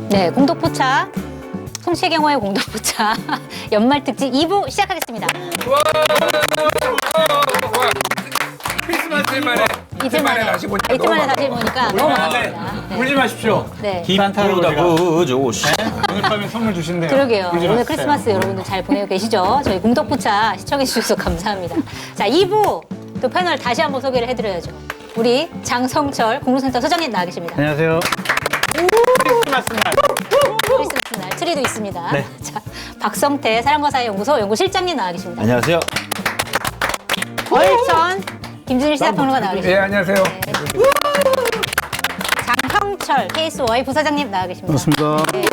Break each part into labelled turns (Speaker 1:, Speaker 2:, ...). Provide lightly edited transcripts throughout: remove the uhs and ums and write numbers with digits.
Speaker 1: 네, 공덕포차, 송시경호의 공덕포차 연말 특집 2부 시작하겠습니다.
Speaker 2: 크리스마스 만에
Speaker 1: 이틀 만에 다시 보니까
Speaker 2: 너무
Speaker 1: 너무 반갑습니다. 네.
Speaker 3: 울지 마십시오.
Speaker 1: 네.
Speaker 3: 산타로가
Speaker 4: 그조시.
Speaker 3: 오늘 밤에 선물 주신대요.
Speaker 1: 그러게요.
Speaker 3: 울지
Speaker 1: 오늘
Speaker 3: 마세요.
Speaker 1: 크리스마스 여러분들 잘 보내고 계시죠? 저희 공덕포차 시청해주셔서 감사합니다. 자, 2부 또 패널 다시 한번 소개를 해드려야죠. 우리 장성철 공로센터 소장님 나와 계십니다.
Speaker 3: 안녕하세요. 크리스마스 날.
Speaker 1: 크리스마스 날 트리도 있습니다.
Speaker 4: 네.
Speaker 1: 자, 박성태 사랑과 사회 연구소 연구실장님 나와 계십니다.
Speaker 4: 안녕하세요.
Speaker 1: 월천 김준일 시사평론가 나와 계십니다.
Speaker 2: 예, 안녕하세요.
Speaker 1: 장형철 KSY 부사장님 나와 계십니다.
Speaker 3: 반갑습니다.
Speaker 1: 네.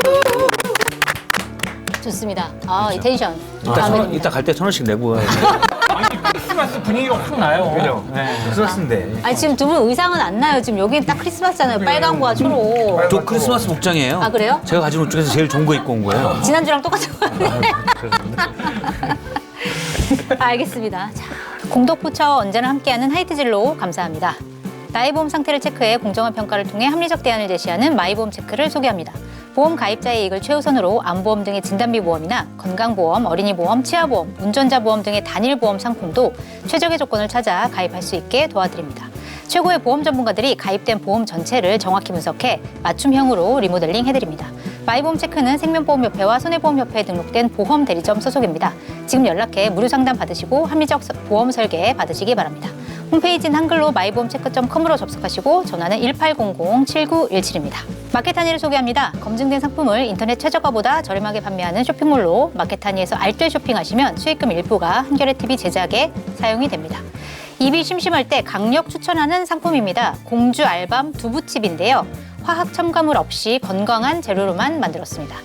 Speaker 1: 좋습니다. 아, 이 텐션. 마음에 듭니다.
Speaker 4: 이따 갈 때 1,000원씩 내고 가야지.
Speaker 3: 아니, 크리스마스 분위기가 확 나요.
Speaker 2: 그죠?
Speaker 3: 네.
Speaker 4: 크리스마스인데.
Speaker 1: 아니, 지금 두 분 의상은 안 나요. 지금 여기는 딱 크리스마스잖아요. 빨간과 초록.
Speaker 4: 저 크리스마스 복장이에요.
Speaker 1: 아, 그래요?
Speaker 4: 제가 가진 옷 중에서 제일 좋은 거 입고 온 거예요.
Speaker 1: 지난주랑 똑같은 거 같네. 알겠습니다. 자, 공덕포차와 언제나 함께하는 하이트진로 감사합니다. 나의 보험 상태를 체크해 공정한 평가를 통해 합리적 대안을 제시하는 마이보험 체크를 소개합니다. 보험 가입자의 이익을 최우선으로 암보험 등의 진단비 보험이나 건강보험, 어린이보험, 치아보험, 운전자보험 등의 단일보험 상품도 최적의 조건을 찾아 가입할 수 있게 도와드립니다. 최고의 보험 전문가들이 가입된 보험 전체를 정확히 분석해 맞춤형으로 리모델링 해드립니다. 마이보험 체크는 생명보험협회와 손해보험협회에 등록된 보험 대리점 소속입니다. 지금 연락해 무료 상담 받으시고 합리적 보험 설계 받으시기 바랍니다. 홈페이지는 한글로 마이보험체크.com으로 접속하시고 전화는 1800-7917입니다. 마켓하니를 소개합니다. 검증된 상품을 인터넷 최저가보다 저렴하게 판매하는 쇼핑몰로 마켓하니에서 알뜰 쇼핑하시면 수익금 일부가 한겨레TV 제작에 사용이 됩니다. 입이 심심할 때 강력 추천하는 상품입니다. 공주 알밤 두부칩인데요. 화학 첨가물 없이 건강한 재료로만 만들었습니다.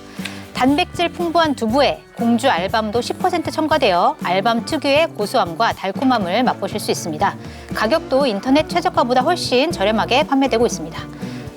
Speaker 1: 단백질 풍부한 두부에 공주 알밤도 10% 첨가되어 알밤 특유의 고소함과 달콤함을 맛보실 수 있습니다. 가격도 인터넷 최저가보다 훨씬 저렴하게 판매되고 있습니다.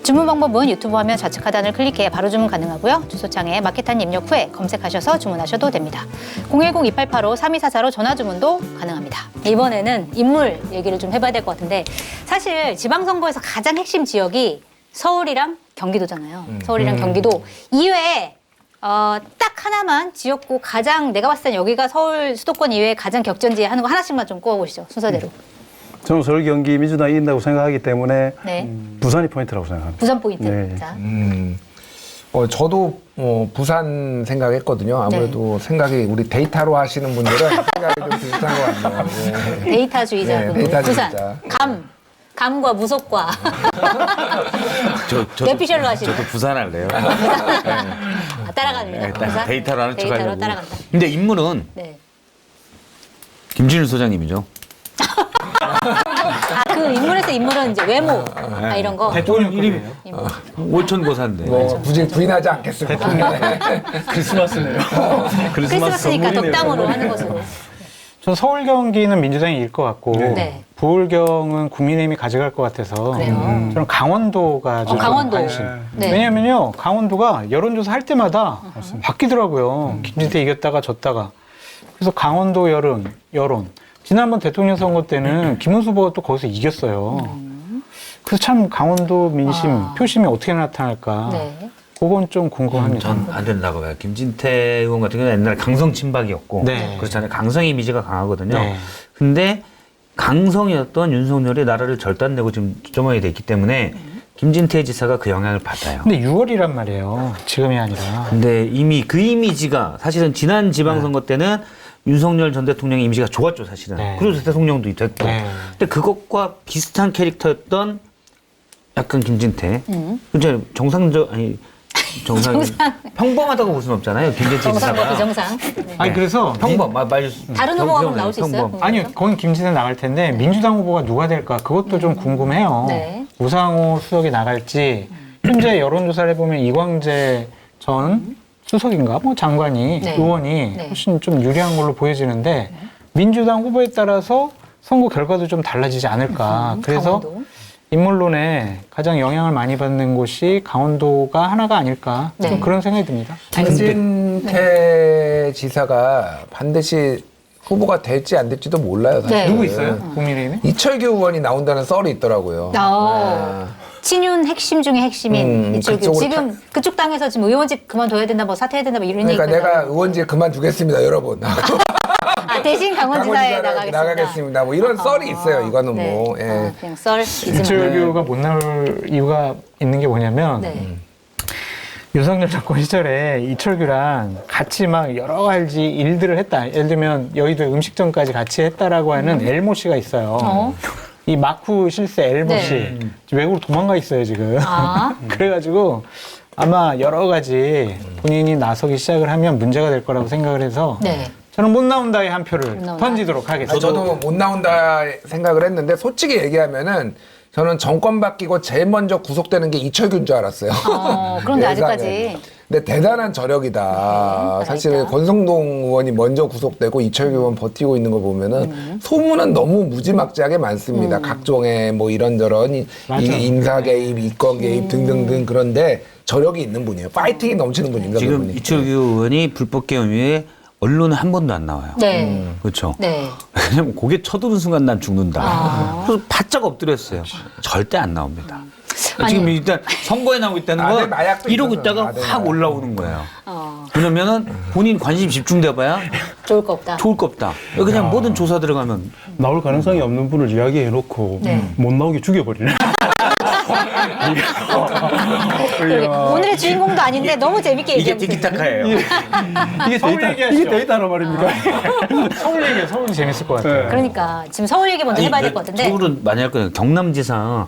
Speaker 1: 주문 방법은 유튜브 화면 좌측 하단을 클릭해 바로 주문 가능하고요. 주소창에 마켓한 입력 후에 검색하셔서 주문하셔도 됩니다. 010-2885-3244로 전화 주문도 가능합니다. 이번에는 인물 얘기를 좀 해봐야 될 것 같은데 사실 지방선거에서 가장 핵심 지역이 서울이랑 경기도잖아요. 서울이랑 경기도 이외에 딱 하나만 지역구 가장 내가 봤을 땐 여기가 서울 수도권 이외에 가장 격전지 하는 거 하나씩만 좀 꼽아보시죠. 순서대로.
Speaker 5: 저는 서울, 경기, 민주당이 이긴다고 생각하기 때문에
Speaker 1: 네.
Speaker 5: 부산이 포인트라고 생각합니다.
Speaker 1: 부산 포인트.
Speaker 5: 네.
Speaker 1: 자.
Speaker 2: 저도 부산 생각했거든요. 아무래도 생각이 우리 데이터로 하시는 분들은 생각이 좀 비슷한 것 같네요. 네.
Speaker 1: 데이터주의자
Speaker 2: 네,
Speaker 1: 분들.
Speaker 2: 데이터주의자.
Speaker 1: 부산. 감과 무속과. 뇌피셜로 하시는.
Speaker 4: 저도 부산 할래요.
Speaker 1: 아, 따라갑니다.
Speaker 4: 네,
Speaker 1: 부산?
Speaker 4: 데이터로 하는 척
Speaker 1: 데이터로
Speaker 4: 하려고.
Speaker 1: 따라간다.
Speaker 4: 근데 인물은
Speaker 1: 네.
Speaker 4: 김진일 소장님이죠.
Speaker 1: 그 인물에서 인물은 이제 외모 이런 거.
Speaker 3: 대통령 이름이
Speaker 1: 인물.
Speaker 4: 오천고사인데.
Speaker 2: 뭐 굳이 부인하지 않겠습니다.
Speaker 3: 크리스마스네요.
Speaker 1: 크리스마스니까 덕담으로 하는 것으로.
Speaker 3: 전 서울, 경기는 민주당이 이길 것 같고
Speaker 1: 네.
Speaker 3: 부울경은 국민의힘이 가져갈 것 같아서
Speaker 1: 그래요?
Speaker 3: 저는 강원도가 좀
Speaker 1: 강원도.
Speaker 3: 관심.
Speaker 1: 네.
Speaker 3: 왜냐면요, 강원도가 여론조사 할 때마다 바뀌더라고요. 김진태 이겼다가 졌다가. 그래서 강원도 여론. 지난번 대통령 선거 때는 김은수 후보가 또 거기서 이겼어요. 그래서 참 강원도 민심, 표심이 어떻게 나타날까.
Speaker 1: 네.
Speaker 3: 그건 좀 궁금합니다.
Speaker 4: 전 안 된다고 봐요. 김진태 의원 같은 경우는 옛날에 강성 친박이었고
Speaker 3: 네.
Speaker 4: 그렇잖아요. 강성 이미지가 강하거든요.
Speaker 3: 네.
Speaker 4: 근데 강성이었던 윤석열이 나라를 절단내고 지금 조정이 돼 있기 때문에 김진태 지사가 그 영향을 받아요.
Speaker 3: 근데 6월이란 말이에요. 지금이 아니라.
Speaker 4: 근데 이미 그 이미지가 사실은 지난 지방선거 때는 윤석열 전 대통령의 이미지가 좋았죠, 사실은.
Speaker 3: 네.
Speaker 4: 그래서 대통령도 됐고.
Speaker 3: 네.
Speaker 4: 근데 그것과 비슷한 캐릭터였던 약간 김진태. 그죠? 정상 평범하다고 볼 수는 없잖아요. 김진태
Speaker 1: 정상
Speaker 4: 지사가.
Speaker 1: 비정상.
Speaker 3: 아니, 그래서.
Speaker 4: 평범,
Speaker 1: 다른 후보가 그럼 나올 수 있어요?
Speaker 3: 아니요, 거긴 김진태 나갈 텐데 민주당 후보가 누가 될까 그것도 좀 궁금해요.
Speaker 1: 네.
Speaker 3: 우상호 수석이 나갈지 현재 여론조사를 해보면 이광재 전 수석인가 뭐 장관이
Speaker 1: 네.
Speaker 3: 의원이
Speaker 1: 네.
Speaker 3: 훨씬 좀 유리한 걸로 보여지는데 민주당 후보에 따라서 선거 결과도 좀 달라지지 않을까. 그래서
Speaker 1: 강원도.
Speaker 3: 인물론에 가장 영향을 많이 받는 곳이 강원도가 하나가 아닐까. 좀
Speaker 1: 네.
Speaker 3: 그런 생각이 듭니다.
Speaker 2: 김진태 지사가 반드시 후보가 될지 안 될지도 몰라요. 사실.
Speaker 1: 네.
Speaker 3: 누구 있어요? 국민의힘에?
Speaker 2: 이철규 의원이 나온다는 썰이 있더라고요.
Speaker 1: 친윤 핵심 중에 핵심인 이철규.
Speaker 2: 그쪽으로
Speaker 1: 지금 그쪽 당에서 지금 의원직 그만둬야 된다, 뭐 사퇴해야 된다, 뭐 이런
Speaker 2: 그러니까
Speaker 1: 얘기가
Speaker 2: 내가
Speaker 1: 나오고.
Speaker 2: 의원직 그만두겠습니다, 여러분.
Speaker 1: 아, 대신 강원지사에
Speaker 2: 나가겠습니다. 뭐 이런 썰이 있어요. 이거는
Speaker 1: 네.
Speaker 2: 뭐. 예.
Speaker 1: 그냥 썰.
Speaker 3: 이철규가 못 나올 이유가 있는 게 뭐냐면
Speaker 1: 네.
Speaker 3: 윤석열 정권 시절에 이철규랑 같이 막 여러 가지 일들을 했다. 예를 들면 여의도 음식점까지 같이 했다라고 하는 엘모 씨가 있어요. 이 마쿠 실세 엘모
Speaker 1: 네.
Speaker 3: 씨 외국으로 도망가 있어요 지금.
Speaker 1: 아.
Speaker 3: 그래가지고 아마 여러 가지 본인이 나서기 시작을 하면 문제가 될 거라고 생각을 해서
Speaker 1: 네.
Speaker 3: 저는 못 나온다의 한 표를
Speaker 1: 나온다.
Speaker 3: 던지도록 하겠습니다.
Speaker 2: 아니, 저도 못 나온다 생각을 했는데 솔직히 얘기하면은 저는 정권 바뀌고 제일 먼저 구속되는 게 이철규인 줄 알았어요.
Speaker 1: 그런데
Speaker 2: 예상에.
Speaker 1: 아직까지.
Speaker 2: 근데 대단한 저력이다. 사실
Speaker 1: 살아있다.
Speaker 2: 권성동 의원이 먼저 구속되고 이철규 의원 버티고 있는 거 보면은 소문은 너무 무지막지하게 많습니다. 각종의 뭐 이런저런
Speaker 3: 맞아.
Speaker 2: 인사 개입, 이권 개입 등등등 그런데 저력이 있는 분이에요. 파이팅이 넘치는 분입니다.
Speaker 4: 지금
Speaker 2: 그분이.
Speaker 4: 이철규 의원이 불법 개헌 이후에 언론에 한 번도 안 나와요.
Speaker 1: 네.
Speaker 4: 그렇죠.
Speaker 1: 네.
Speaker 4: 왜냐면 고개 쳐두는 순간 난 죽는다.
Speaker 1: 아.
Speaker 4: 그래서 바짝 엎드렸어요. 절대 안 나옵니다.
Speaker 1: 아니.
Speaker 4: 지금 일단 선거에 나오고 있다는
Speaker 2: 아들
Speaker 4: 건
Speaker 2: 마약도
Speaker 4: 이러고
Speaker 2: 있어서.
Speaker 4: 있다가
Speaker 2: 아들
Speaker 4: 확
Speaker 2: 마약.
Speaker 4: 올라오는 거예요. 왜냐면은 본인 관심 집중돼봐야
Speaker 1: 좋을 거 없다.
Speaker 4: 좋을 거 없다. 그냥 뭐든 조사 들어가면
Speaker 5: 나올 가능성이 없는 분을 이야기해놓고
Speaker 1: 네.
Speaker 5: 못 나오게 죽여버리네.
Speaker 1: 그러게. 오늘의 주인공도 아닌데 너무 재밌게
Speaker 4: 이게
Speaker 1: 얘기하고 있어요.
Speaker 4: 티키타카예요.
Speaker 5: 이게
Speaker 3: 서울
Speaker 5: 데이터,
Speaker 3: 얘기하시죠.
Speaker 5: 이게 데이터란 말입니까?
Speaker 3: 서울 얘기해. 서울이 재밌을 것 같아요.
Speaker 5: 네.
Speaker 1: 그러니까 지금 서울 얘기 먼저 해봐야 될 것 같은데.
Speaker 4: 서울은 많이 할 거예요. 경남지사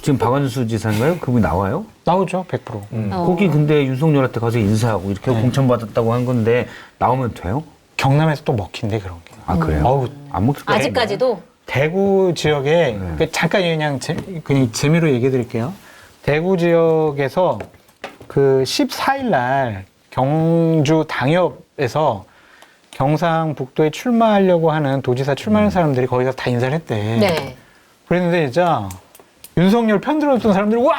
Speaker 4: 지금 박완수 지사인가요? 그분이 나와요?
Speaker 3: 나오죠, 100%.
Speaker 4: 거기 근데 윤석열한테 가서 인사하고 이렇게 공천받았다고 한 건데 나오면 돼요?
Speaker 3: 경남에서 또 먹힌대 그런 게.
Speaker 4: 아 그래요?
Speaker 3: 어우,
Speaker 4: 안 먹힐 거예요.
Speaker 1: 아직까지도
Speaker 3: 대구 지역에 그 잠깐 그냥 재미로 얘기해 드릴게요. 대구 지역에서 그 14일 날 경주 당협에서 경상북도에 출마하려고 하는 도지사 출마하는 사람들이 거기 가서 다 인사를 했대.
Speaker 1: 네.
Speaker 3: 그랬는데 진짜 윤석열 편 들었던 사람들이 와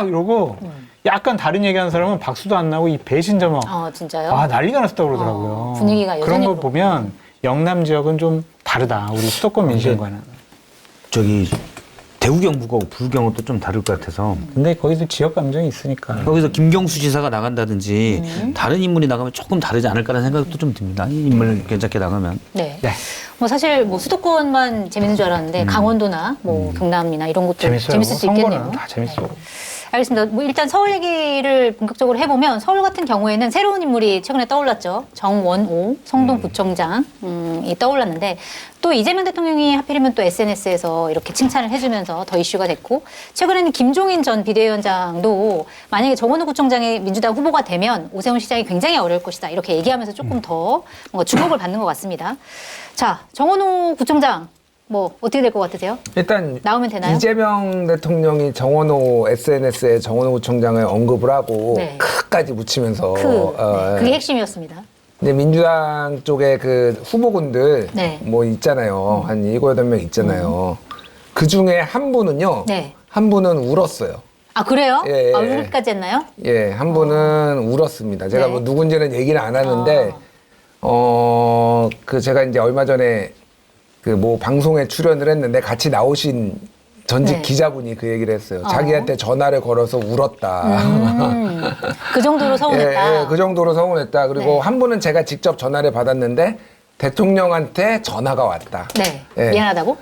Speaker 3: 이러고 약간 다른 얘기하는 사람은 박수도 안 나고 이 배신자 막
Speaker 1: 진짜요?
Speaker 3: 아, 난리가 났다고 그러더라고요.
Speaker 1: 분위기가
Speaker 3: 그런
Speaker 1: 여전히
Speaker 3: 걸 보면 영남 지역은 좀 다르다. 우리 수도권 민심과는.
Speaker 4: 저기 대구 경북하고 부경은 또 좀 다를 것 같아서
Speaker 3: 근데 거기서 지역 감정이 있으니까.
Speaker 4: 거기서 김경수 지사가 나간다든지 다른 인물이 나가면 조금 다르지 않을까라는 생각도 좀 듭니다. 이 인물 괜찮게 나가면.
Speaker 1: 네.
Speaker 3: 네.
Speaker 1: 뭐 사실 뭐 수도권만 재밌는 줄 알았는데 강원도나 뭐 경남이나 이런 곳도
Speaker 3: 재밌어요.
Speaker 1: 재밌을 수
Speaker 3: 선거는
Speaker 1: 있겠네요.
Speaker 3: 다 재밌어.
Speaker 1: 알겠습니다. 뭐 일단 서울 얘기를 본격적으로 해보면 서울 같은 경우에는 새로운 인물이 최근에 떠올랐죠. 정원오 성동구청장 이 떠올랐는데 또 이재명 대통령이 하필이면 또 SNS에서 이렇게 칭찬을 해주면서 더 이슈가 됐고 최근에는 김종인 전 비대위원장도 만약에 정원호 구청장이 민주당 후보가 되면 오세훈 시장이 굉장히 어려울 것이다 이렇게 얘기하면서 조금 더 뭔가 주목을 받는 것 같습니다. 자, 정원호 구청장 뭐 어떻게 될 것 같으세요?
Speaker 2: 일단
Speaker 1: 나오면 되나요?
Speaker 2: 이재명 대통령이 정원호 SNS에 정원호 구청장을 언급을 하고
Speaker 1: 네.
Speaker 2: 크까지 붙이면서
Speaker 1: 네, 그게 핵심이었습니다.
Speaker 2: 근데 민주당 쪽에 그 후보군들
Speaker 1: 네.
Speaker 2: 뭐 있잖아요. 한 7, 8명 있잖아요. 그 중에 한 분은요.
Speaker 1: 네.
Speaker 2: 한 분은 울었어요.
Speaker 1: 아 그래요?
Speaker 2: 예, 예.
Speaker 1: 아 울기까지 했나요?
Speaker 2: 예, 한 분은 울었습니다. 제가
Speaker 1: 네.
Speaker 2: 뭐 누군지는 얘기를 안 하는데 그 제가 이제 얼마 전에 그 뭐 방송에 출연을 했는데 같이 나오신 전직
Speaker 1: 네.
Speaker 2: 기자분이 그 얘기를 했어요. 자기한테 전화를 걸어서 울었다.
Speaker 1: 그 정도로 서운했다.
Speaker 2: 예, 그 정도로 서운했다. 그리고
Speaker 1: 네.
Speaker 2: 한 분은 제가 직접 전화를 받았는데 대통령한테 전화가 왔다.
Speaker 1: 네.
Speaker 2: 예.
Speaker 1: 미안하다고?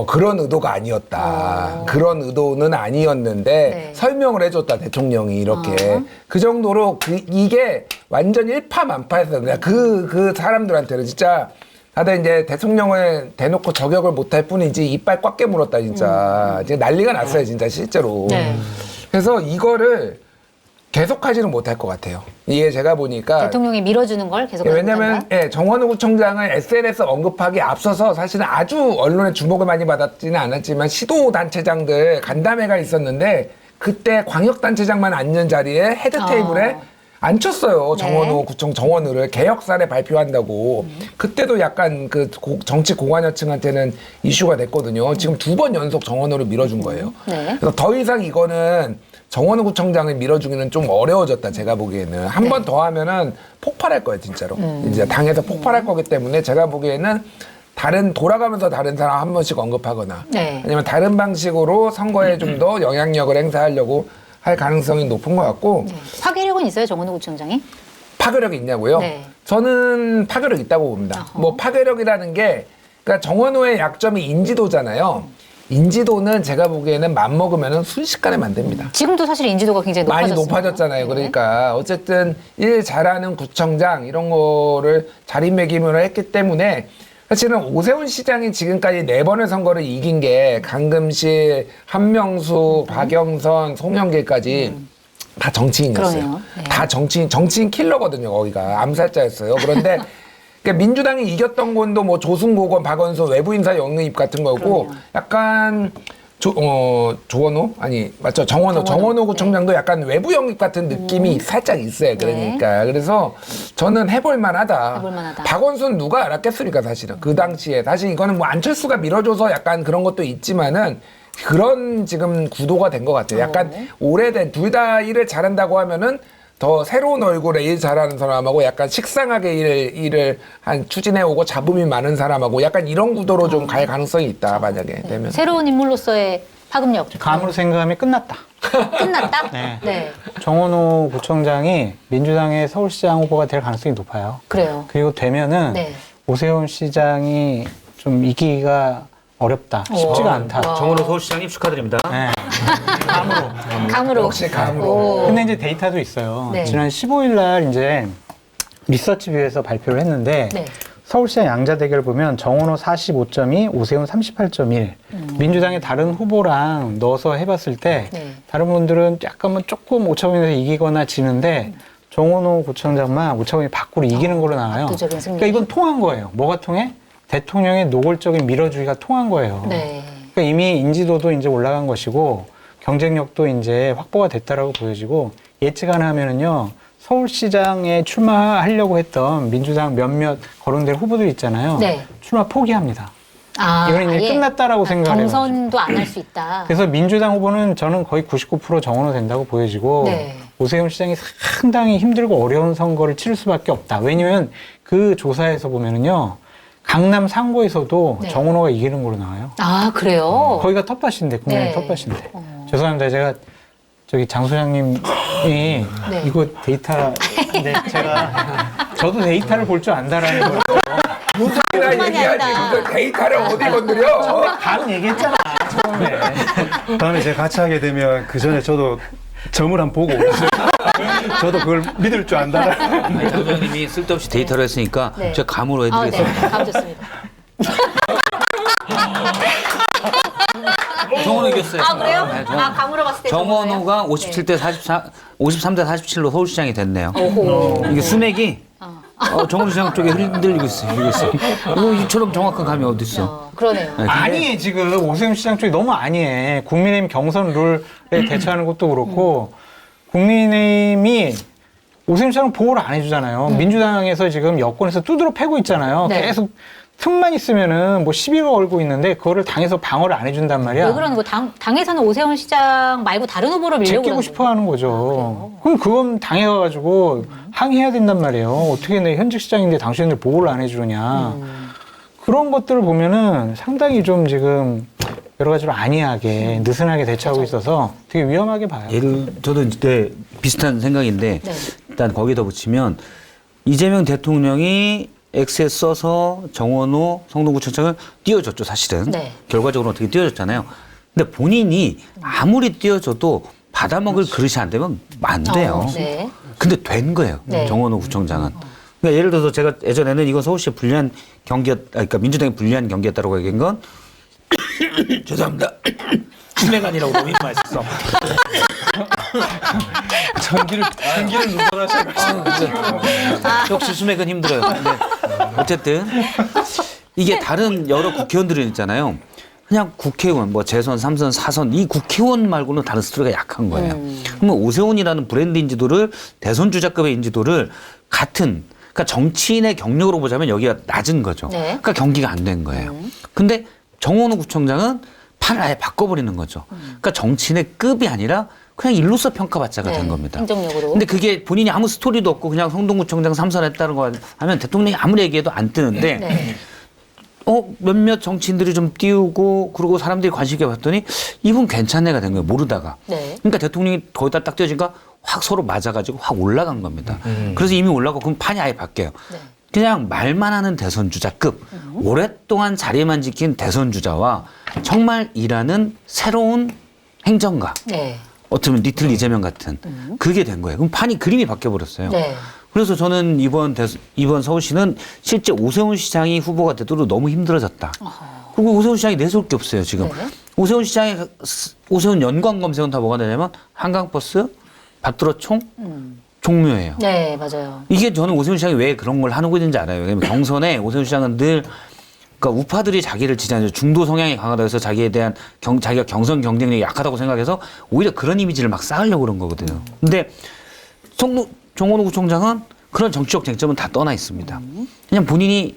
Speaker 2: 그런 의도가 아니었다. 그런 의도는 아니었는데
Speaker 1: 네.
Speaker 2: 설명을 해줬다 대통령이 이렇게 그 정도로 이게 완전 일파만파였어요. 그냥 그 사람들한테는 진짜 다들 이제 대통령을 대놓고 저격을 못할 뿐이지 이빨 꽉 깨물었다 진짜. 이제 난리가 났어요 진짜 실제로.
Speaker 1: 네.
Speaker 2: 그래서 이거를 계속하지는 못할 것 같아요. 이게 제가 보니까
Speaker 1: 대통령이 밀어주는 걸 계속
Speaker 2: 왜냐면 정원호 구청장을 SNS 언급하기 앞서서 사실은 아주 언론의 주목을 많이 받았지는 않았지만 시도단체장들 간담회가 있었는데 그때 광역단체장만 앉는 자리에 헤드 테이블에 앉혔어요. 정원호
Speaker 1: 네.
Speaker 2: 구청 정원호를 개혁사를 발표한다고. 그때도 약간 그 정치 고관여층한테는 이슈가 됐거든요. 지금 2번 연속 정원호를 밀어준 거예요.
Speaker 1: 네.
Speaker 2: 그래서 더 이상 이거는 정원호 구청장을 밀어주기는 좀 어려워졌다 제가 보기에는 한 번 더 하면은 폭발할 거예요 진짜로. 이제 당에서 폭발할 거기 때문에 제가 보기에는 돌아가면서 다른 사람 한 번씩 언급하거나
Speaker 1: 네.
Speaker 2: 아니면 다른 방식으로 선거에 좀 더 영향력을 행사하려고 할 가능성이 높은 것 같고.
Speaker 1: 네. 파괴력은 있어요, 정원호 구청장이?
Speaker 2: 파괴력이 있냐고요?
Speaker 1: 네.
Speaker 2: 저는 파괴력 있다고 봅니다. 뭐 파괴력이라는 게 그러니까 정원호의 약점이 인지도잖아요. 인지도는 제가 보기에는 맘먹으면 순식간에 만듭니다.
Speaker 1: 지금도 사실 인지도가 굉장히
Speaker 2: 많이
Speaker 1: 높아졌습니다.
Speaker 2: 높아졌잖아요.
Speaker 1: 네.
Speaker 2: 그러니까 어쨌든 일 잘하는 구청장 이런 거를 자리매김을 했기 때문에 사실은 오세훈 시장이 지금까지 4번의 선거를 이긴 게 강금실, 한명수, 박영선, 송영길까지 다 정치인이었어요.
Speaker 1: 그러네요. 네.
Speaker 2: 다 정치인 킬러거든요. 거기가 암살자였어요. 그런데 그러니까 민주당이 이겼던 건도 뭐 조승보건, 박원순 외부 인사 영입 같은 거고
Speaker 1: 그러네요.
Speaker 2: 약간 조원호? 아니 맞죠. 정원호 구청장도 약간 외부 영입 같은 느낌이 살짝 있어요. 그러니까 그래서 저는 해볼 만하다. 박원순 누가 알았겠습니까 사실은 그 당시에 사실 이거는 뭐 안철수가 밀어줘서 약간 그런 것도 있지만은 그런 지금 구도가 된 것 같아요. 약간 오래된 둘 다 일을 잘한다고 하면은 더 새로운 얼굴에 일 잘하는 사람하고 약간 식상하게 일을 추진해오고 잡음이 많은 사람하고 약간 이런 구도로 좀 갈 가능성이 있다 만약에 되면.
Speaker 1: 새로운 인물로서의 파급력.
Speaker 3: 감으로 생각하면 끝났다.
Speaker 1: 끝났다?
Speaker 3: 네.
Speaker 1: 네.
Speaker 3: 정원호 구청장이 민주당의 서울시장 후보가 될 가능성이 높아요.
Speaker 1: 그래요.
Speaker 3: 그리고 되면은
Speaker 1: 네.
Speaker 3: 오세훈 시장이 좀 이기기가 어렵다. 쉽지가 않다.
Speaker 4: 정원호 서울시장님 축하드립니다.
Speaker 3: 네.
Speaker 1: 감으로.
Speaker 2: 역시 감으로.
Speaker 1: 오.
Speaker 3: 근데 이제 데이터도 있어요.
Speaker 1: 네.
Speaker 3: 지난 15일 날 이제 리서치뷰에서 발표를 했는데
Speaker 1: 네.
Speaker 3: 서울시장 양자 대결 보면 정원호 45.2, 오세훈 38.1. 민주당의 다른 후보랑 넣어서 해봤을 때
Speaker 1: 네.
Speaker 3: 다른 분들은 약간은 조금 오차범위에서 이기거나 지는데 정원호 구청장만 오차범위 밖으로 이기는 걸로 나와요.
Speaker 1: 압도적인 승리.
Speaker 3: 그러니까 이건 통한 거예요. 뭐가 통해? 대통령의 노골적인 밀어주기가 통한 거예요.
Speaker 1: 네.
Speaker 3: 그러니까 이미 인지도도 이제 올라간 것이고 경쟁력도 이제 확보가 됐다라고 보여지고 예측 하나 하면은요. 서울시장에 출마하려고 했던 민주당 몇몇 거론된 후보들 있잖아요.
Speaker 1: 네.
Speaker 3: 출마 포기합니다.
Speaker 1: 아,
Speaker 3: 이거는 이제
Speaker 1: 아예?
Speaker 3: 끝났다라고 생각을 해요.
Speaker 1: 경선도 안 할 수 있다.
Speaker 3: 그래서 민주당 후보는 저는 거의 99% 정원호 된다고 보여지고
Speaker 1: 네.
Speaker 3: 오세훈 시장이 상당히 힘들고 어려운 선거를 치를 수밖에 없다. 왜냐하면 그 조사에서 보면은요. 강남 상고에서도
Speaker 1: 네.
Speaker 3: 정원호가 이기는 걸로 나와요.
Speaker 1: 아, 그래요?
Speaker 3: 거기가 텃밭인데, 국민의
Speaker 1: 네.
Speaker 3: 텃밭인데. 죄송합니다. 제가 저기 장 소장님이 이거 데이터인데 저도 데이터를 볼 줄 안다라는 걸
Speaker 2: 무슨
Speaker 1: 뿐만이
Speaker 2: 얘기하지?
Speaker 1: 아니라.
Speaker 2: 무슨 데이터를 어디 건드려?
Speaker 3: 감 얘기했잖아, 처음에.
Speaker 5: 다음에 제가 같이 하게 되면 그 전에 저도 점을 한번 보고 오겠어요. 저도 그걸 믿을 줄 안다.
Speaker 4: 장 소장님이 쓸데없이 데이터를 했으니까
Speaker 1: 네.
Speaker 4: 제가 감으로
Speaker 1: 아,
Speaker 4: 해드리겠습니다.
Speaker 1: 네. 감 좋습니다.
Speaker 4: 정원호 이겼어요.
Speaker 1: 아, 그래요?
Speaker 4: 네,
Speaker 1: 아, 감으로 봤을 때
Speaker 4: 정원호가
Speaker 1: 정원호예요?
Speaker 4: 57대 44, 53대 47로 서울시장이 됐네요.
Speaker 1: 오호.
Speaker 4: 이게 수맥이 정원호 시장 쪽에 흔들리고 있어요. 이처럼 정확한 감이 어디 있어?
Speaker 1: 그러네요.
Speaker 4: 네,
Speaker 3: 아니해, 지금. 오세훈 시장 쪽이 너무 아니해. 국민의힘 경선 룰에 대처하는 것도 그렇고, 국민의힘이 오세훈 시장은 보호를 안 해주잖아요. 민주당에서 지금 여권에서 두드러 패고 있잖아요.
Speaker 1: 네.
Speaker 3: 계속 틈만 있으면은 뭐 시비가 걸고 있는데, 그거를 당에서 방어를 안 해준단 말이야.
Speaker 1: 왜 그러는 거? 당에서는 오세훈 시장 말고 다른 후보를 밀려고
Speaker 3: 제끼고
Speaker 1: 그러는
Speaker 3: 싶어 하는 거죠. 그럼 그건 당에 가가지고 항의해야 된단 말이에요. 어떻게 내 현직 시장인데 당신들 보호를 안 해주느냐. 그런 것들을 보면은 상당히 좀 지금 여러 가지로 안이하게 느슨하게 대처하고 있어서 되게 위험하게 봐요.
Speaker 4: 저도 이제 비슷한 생각인데
Speaker 1: 네.
Speaker 4: 일단 거기다 붙이면 이재명 대통령이 엑스에 써서 정원호 성동구청장을 띄워줬죠, 사실은.
Speaker 1: 네.
Speaker 4: 결과적으로 어떻게 띄워줬잖아요. 근데 본인이 아무리 띄워줘도 받아먹을 그릇이 안 되면 안 돼요.
Speaker 1: 네.
Speaker 4: 근데 된 거예요,
Speaker 1: 네.
Speaker 4: 정원호 구청장은. 그러니까 예를 들어서 제가 예전에는 이건 서울시의 불리한 그러니까 민주당의 불리한 경기였다고 얘기한 건 죄송합니다. 치매가 아니라고 너무 힘들었어.
Speaker 5: 전기를 누설하시는
Speaker 4: 역시 수맥은 힘들어요. 근데 어쨌든 이게 다른 여러 국회의원들이 있잖아요. 그냥 국회의원, 뭐 재선, 3선, 4선 이 국회의원 말고는 다른 스토리가 약한 거예요. 그러면 오세훈이라는 브랜드 인지도를 대선 주자급의 인지도를 그러니까 정치인의 경력으로 보자면 여기가 낮은 거죠.
Speaker 1: 네.
Speaker 4: 그러니까 경기가 안 된 거예요. 근데 정원호 구청장은 판을 아예 바꿔버리는 거죠. 그러니까 정치인의 급이 아니라 그냥 일로서 평가받자가
Speaker 1: 네,
Speaker 4: 된 겁니다.
Speaker 1: 행정력으로.
Speaker 4: 근데 그게 본인이 아무 스토리도 없고 그냥 성동구청장 3선했다는 거 하면 대통령이 아무리 얘기해도 안 뜨는데
Speaker 1: 네.
Speaker 4: 몇몇 정치인들이 좀 띄우고 그러고 사람들이 관심 있게 봤더니 이분 괜찮네가 된 거예요. 모르다가.
Speaker 1: 네.
Speaker 4: 그러니까 대통령이 거기다 딱 띄워지니까 확 서로 맞아가지고 확 올라간 겁니다. 그래서 이미 올라가고 그럼 판이 아예 바뀌어요.
Speaker 1: 네.
Speaker 4: 그냥 말만 하는 대선주자급 오랫동안 자리만 지킨 대선주자와 정말 일하는 새로운 행정가
Speaker 1: 네.
Speaker 4: 어떻게 보면 리틀 이재명 같은 그게 된 거예요. 그럼 판이 그림이 바뀌어버렸어요.
Speaker 1: 네.
Speaker 4: 그래서 저는 이번 서울시는 실제 오세훈 시장이 후보가 되도록 너무 힘들어졌다. 그리고 오세훈 시장이 내세울 게 없어요, 지금.
Speaker 1: 네.
Speaker 4: 오세훈 연관 검색은 다 뭐가 되냐면 한강버스, 받들어 총, 종묘예요.
Speaker 1: 네, 맞아요.
Speaker 4: 이게 저는 오세훈 시장이 왜 그런 걸 하는 건지 알아요. 왜냐면 경선에 오세훈 시장은 늘 그러니까 우파들이 자기를 지지하는 중도 성향이 강하다 해서 자기에 대한 자기가 경선 경쟁력이 약하다고 생각해서 오히려 그런 이미지를 막 쌓으려고 그런 거거든요. 근데 정원호 구청장은 그런 정치적 쟁점은 다 떠나 있습니다. 그냥 본인이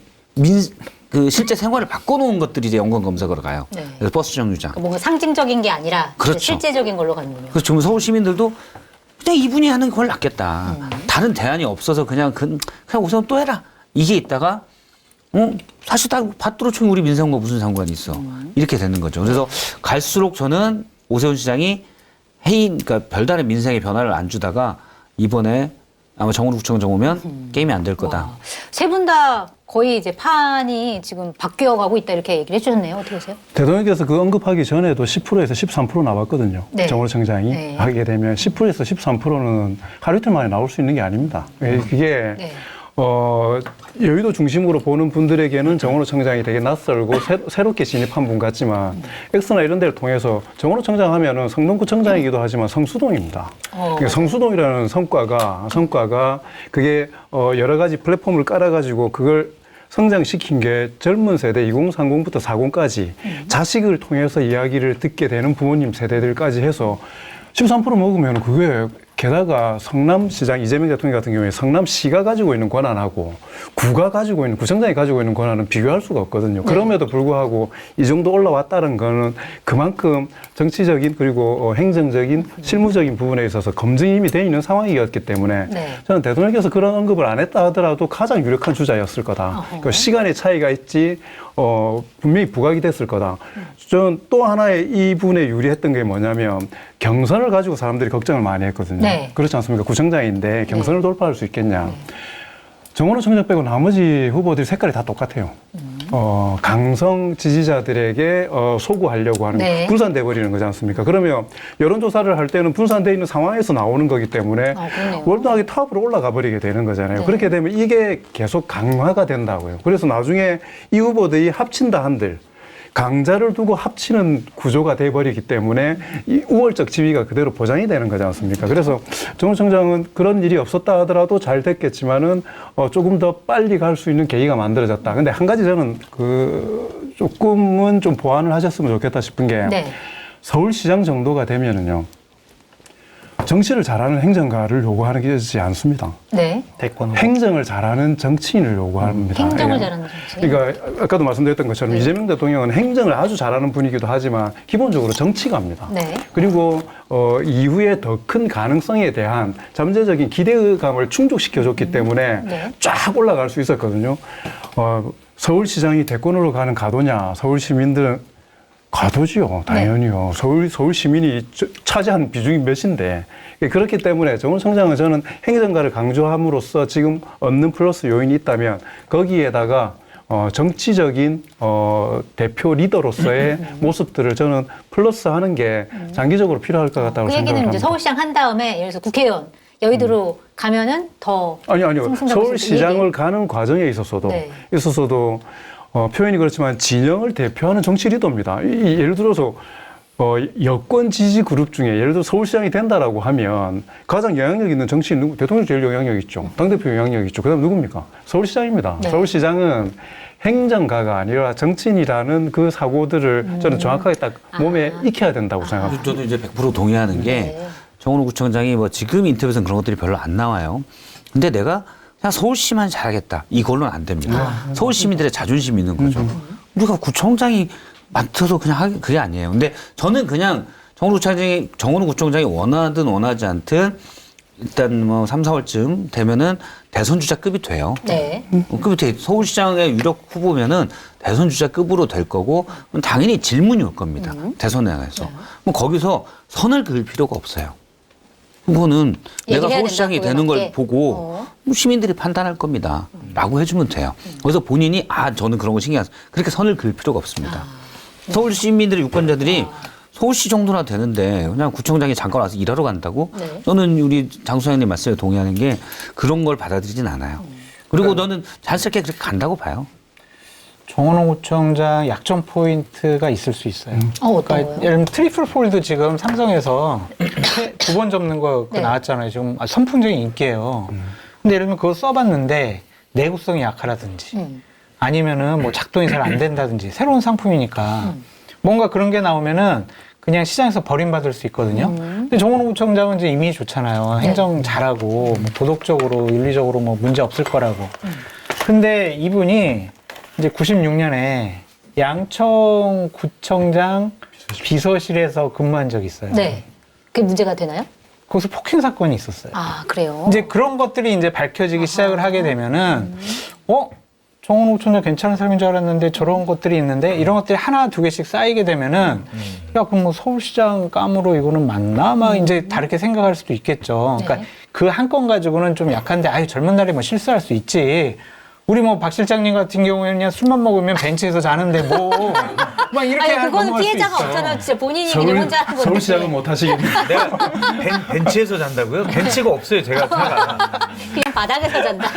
Speaker 4: 그 실제 생활을 바꿔놓은 것들이 이제 연관 검색으로 가요.
Speaker 1: 네.
Speaker 4: 그래서 버스 정류장.
Speaker 1: 그러니까 뭔가 상징적인 게 아니라
Speaker 4: 그렇죠.
Speaker 1: 실제적인 걸로 가는군요.
Speaker 4: 그래서 지금 서울 시민들도 그냥 이분이 하는 걸 낫겠다. 다른 대안이 없어서 그냥 우선 또 해라. 이게 있다가 사실 다 받들어총 우리 민생과 무슨 상관이 있어. 이렇게 되는 거죠. 그래서 갈수록 저는 오세훈 시장이 그러니까 별다른 민생의 변화를 안 주다가 이번에 아마 정원호 구청장 오면 게임이 안 될 거다.
Speaker 1: 세 분 다 거의 이제 판이 지금 바뀌어가고 있다 이렇게 얘기를 해주셨네요. 어떻게 보세요?
Speaker 5: 대통령께서 그 언급하기 전에도 10%에서 13% 나왔거든요.
Speaker 1: 네.
Speaker 5: 정원호 청장이
Speaker 1: 네.
Speaker 5: 하게 되면 10%에서 13%는 하루 이틀 만에 나올 수 있는 게 아닙니다. 그게
Speaker 1: 네.
Speaker 5: 여의도 중심으로 보는 분들에게는 정원호 청장이 되게 낯설고 새롭게 진입한 분 같지만 엑스나 이런 데를 통해서 정원호 청장 하면은 성동구 청장이기도 하지만 성수동입니다. 그러니까 성수동이라는 성과가 그게 여러 가지 플랫폼을 깔아가지고 그걸 성장시킨 게 젊은 세대 2030부터 40까지 자식을 통해서 이야기를 듣게 되는 부모님 세대들까지 해서 13% 먹으면 그게 게다가 성남시장 이재명 대통령 같은 경우에 성남시가 가지고 있는 권한하고 구청장이 가지고 있는 권한은 비교할 수가 없거든요. 그럼에도 불구하고 이 정도 올라왔다는 거는 그만큼 정치적인 그리고 행정적인 실무적인 부분에 있어서 검증이 이미 돼 있는 상황이었기 때문에
Speaker 1: 네.
Speaker 5: 저는 대통령께서 그런 언급을 안 했다 하더라도 가장 유력한 주자였을 거다. 그 시간의 차이가 있지 분명히 부각이 됐을 거다. 저는 또 하나의 이분에 유리했던 게 뭐냐면 경선을 가지고 사람들이 걱정을 많이 했거든요.
Speaker 1: 네.
Speaker 5: 그렇지 않습니까? 구청장인데 경선을 돌파할 수 있겠냐. 정원호 청장 빼고 나머지 후보들 색깔이 다 똑같아요. 강성 지지자들에게 소구하려고 하는
Speaker 1: 네.
Speaker 5: 분산돼 버리는 거지 않습니까? 그러면 여론조사를 할 때는 분산돼 있는 상황에서 나오는 거기 때문에
Speaker 1: 그러네요.
Speaker 5: 월등하게 탑으로 올라가 버리게 되는 거잖아요.
Speaker 1: 네.
Speaker 5: 그렇게 되면 이게 계속 강화가 된다고요. 그래서 나중에 이 후보들이 합친다 한들 강자를 두고 합치는 구조가 돼버리기 때문에 이 우월적 지위가 그대로 보장이 되는 거지 않습니까? 그래서 정원 청장은 그런 일이 없었다 하더라도 잘 됐겠지만은 조금 더 빨리 갈 수 있는 계기가 만들어졌다. 근데 한 가지 저는 조금은 좀 보완을 하셨으면 좋겠다 싶은 게
Speaker 1: 네.
Speaker 5: 서울시장 정도가 되면은요. 정치를 잘하는 행정가를 요구하는 게 되지 않습니다.
Speaker 1: 네.
Speaker 5: 행정을 잘하는 정치인을 요구합니다.
Speaker 1: 행정을
Speaker 5: 예.
Speaker 1: 잘하는 정치인.
Speaker 5: 그러니까 아까도 말씀드렸던 것처럼 이재명 대통령은 행정을 아주 잘하는 분이기도 하지만 기본적으로 정치가입니다.
Speaker 1: 네.
Speaker 5: 그리고 이후에 더 큰 가능성에 대한 잠재적인 기대감을 충족시켜줬기 때문에
Speaker 1: 네.
Speaker 5: 쫙 올라갈 수 있었거든요. 서울시장이 대권으로 가는 가도냐, 서울 시민들은 가도지요, 당연히요. 서울 시민이 차지한 비중이 몇인데. 그렇기 때문에 정원 청장은 저는 행정가를 강조함으로써 지금 얻는 플러스 요인이 있다면 거기에다가 정치적인 대표 리더로서의 모습들을 저는 플러스하는 게 장기적으로 필요할 것 같다고
Speaker 1: 그
Speaker 5: 생각을
Speaker 1: 얘기는
Speaker 5: 합니다.
Speaker 1: 이제 서울시장 한 다음에 예를 들어서 국회의원 여의도로 가면은 더
Speaker 5: 아니요.
Speaker 1: 승승장구할 수
Speaker 5: 서울시장을
Speaker 1: 있는
Speaker 5: 가는 과정에 있어서도
Speaker 1: 네.
Speaker 5: 표현이 그렇지만 진영을 대표하는 정치 리더입니다. 예를 들어서 여권 지지 그룹 중에 예를 들어 서울시장이 된다라고 하면 가장 영향력 있는 정치인 누구? 대통령 제일 영향력 있죠. 당대표 영향력 있죠. 그다음 누굽니까? 서울시장입니다.
Speaker 1: 네.
Speaker 5: 서울시장은 행정가가 아니라 정치인이라는 그 사고들을 저는 정확하게 딱 몸에 익혀야 된다고 생각합니다.
Speaker 4: 저도 이제 100% 동의하는 게
Speaker 1: 네.
Speaker 4: 정원호 구청장이 뭐 지금 인터뷰에서는 그런 것들이 별로 안 나와요. 근데 내가 그냥 서울시만 잘하겠다. 이걸로는 안 됩니다. 서울 시민들의 자존심이 있는 거죠. 우리가 구청장이 맡아서 그냥 하기 그게 아니에요. 근데 저는 그냥 정원호 구청장이 원하든 원하지 않든 일단 뭐 3, 4월쯤 되면은 대선 주자급이 돼요.
Speaker 1: 네.
Speaker 4: 급이 돼. 서울시장의 유력 후보면은 대선 주자급으로 될 거고 그럼 당연히 질문이 올 겁니다. 대선에 나가서. 뭐 거기서 선을 그을 필요가 없어요. 후보는 내가
Speaker 1: 얘기해야
Speaker 4: 서울시장이
Speaker 1: 된다,
Speaker 4: 되는 걸
Speaker 1: 그거에
Speaker 4: 보고 뭐 시민들이 판단할 겁니다. 라고 해주면 돼요. 그래서 본인이 저는 그런 거 신경 안 써. 그렇게 선을 그을 필요가 없습니다. 서울 시민들의 유권자들이 서울시 정도나 되는데 그냥 구청장이 잠깐 와서 일하러 간다고?
Speaker 1: 네.
Speaker 4: 저는 우리 장 소장님 말씀에 동의하는 게 그런 걸 받아들이진 않아요. 그리고 저는 자연스럽게 그렇게 간다고 봐요.
Speaker 3: 정원호 구청장 약점 포인트가 있을 수 있어요.
Speaker 1: 어떤
Speaker 3: 그러니까
Speaker 1: 거요?
Speaker 3: 예를 들면 트리플 폴드 지금 삼성에서 2번 접는 거
Speaker 1: 네.
Speaker 3: 나왔잖아요. 지금 선풍적인 인기예요. 근데 예를 들면 그거 써봤는데 내구성이 약하다든지 아니면은 뭐 작동이 잘 안 된다든지 새로운 상품이니까 뭔가 그런 게 나오면은 그냥 시장에서 버림받을 수 있거든요. 근데 정원호 구청장은 이제 이미지 좋잖아요. 행정 잘하고 뭐 도덕적으로 윤리적으로 뭐 문제 없을 거라고. 근데 이분이 이제 96년에 양천구청장 비서실에서 근무한 적이 있어요.
Speaker 1: 네. 그게 문제가 되나요?
Speaker 3: 거기서 폭행 사건이 있었어요.
Speaker 1: 아, 그래요?
Speaker 3: 이제 그런 것들이 이제 밝혀지기 시작을 하게 되면은, 정원호 구청장 괜찮은 사람인 줄 알았는데 저런 것들이 있는데 이런 것들이 하나 두 개씩 쌓이게 되면은 야, 그럼 뭐 서울시장 감으로 이거는 맞나? 막 이제 다르게 생각할 수도 있겠죠.
Speaker 1: 네.
Speaker 3: 그러니까 그 한 건 가지고는 좀 약한데 아유, 젊은 날에 뭐 실수할 수 있지. 우리 뭐 박 실장님 같은 경우에는 그냥 술만 먹으면 벤치에서 자는데 뭐 막 이렇게
Speaker 1: 아니, 그거는
Speaker 3: 넘어갈 수
Speaker 1: 피해자가
Speaker 3: 있어요.
Speaker 1: 없잖아요. 진짜 본인이 그냥 혼자 하는 건데.
Speaker 5: 서울시장은 못 하시겠네요.
Speaker 6: 내가 벤치에서 잔다고요? 벤치가 없어요, 제가.
Speaker 1: 그냥 바닥에서 잔다.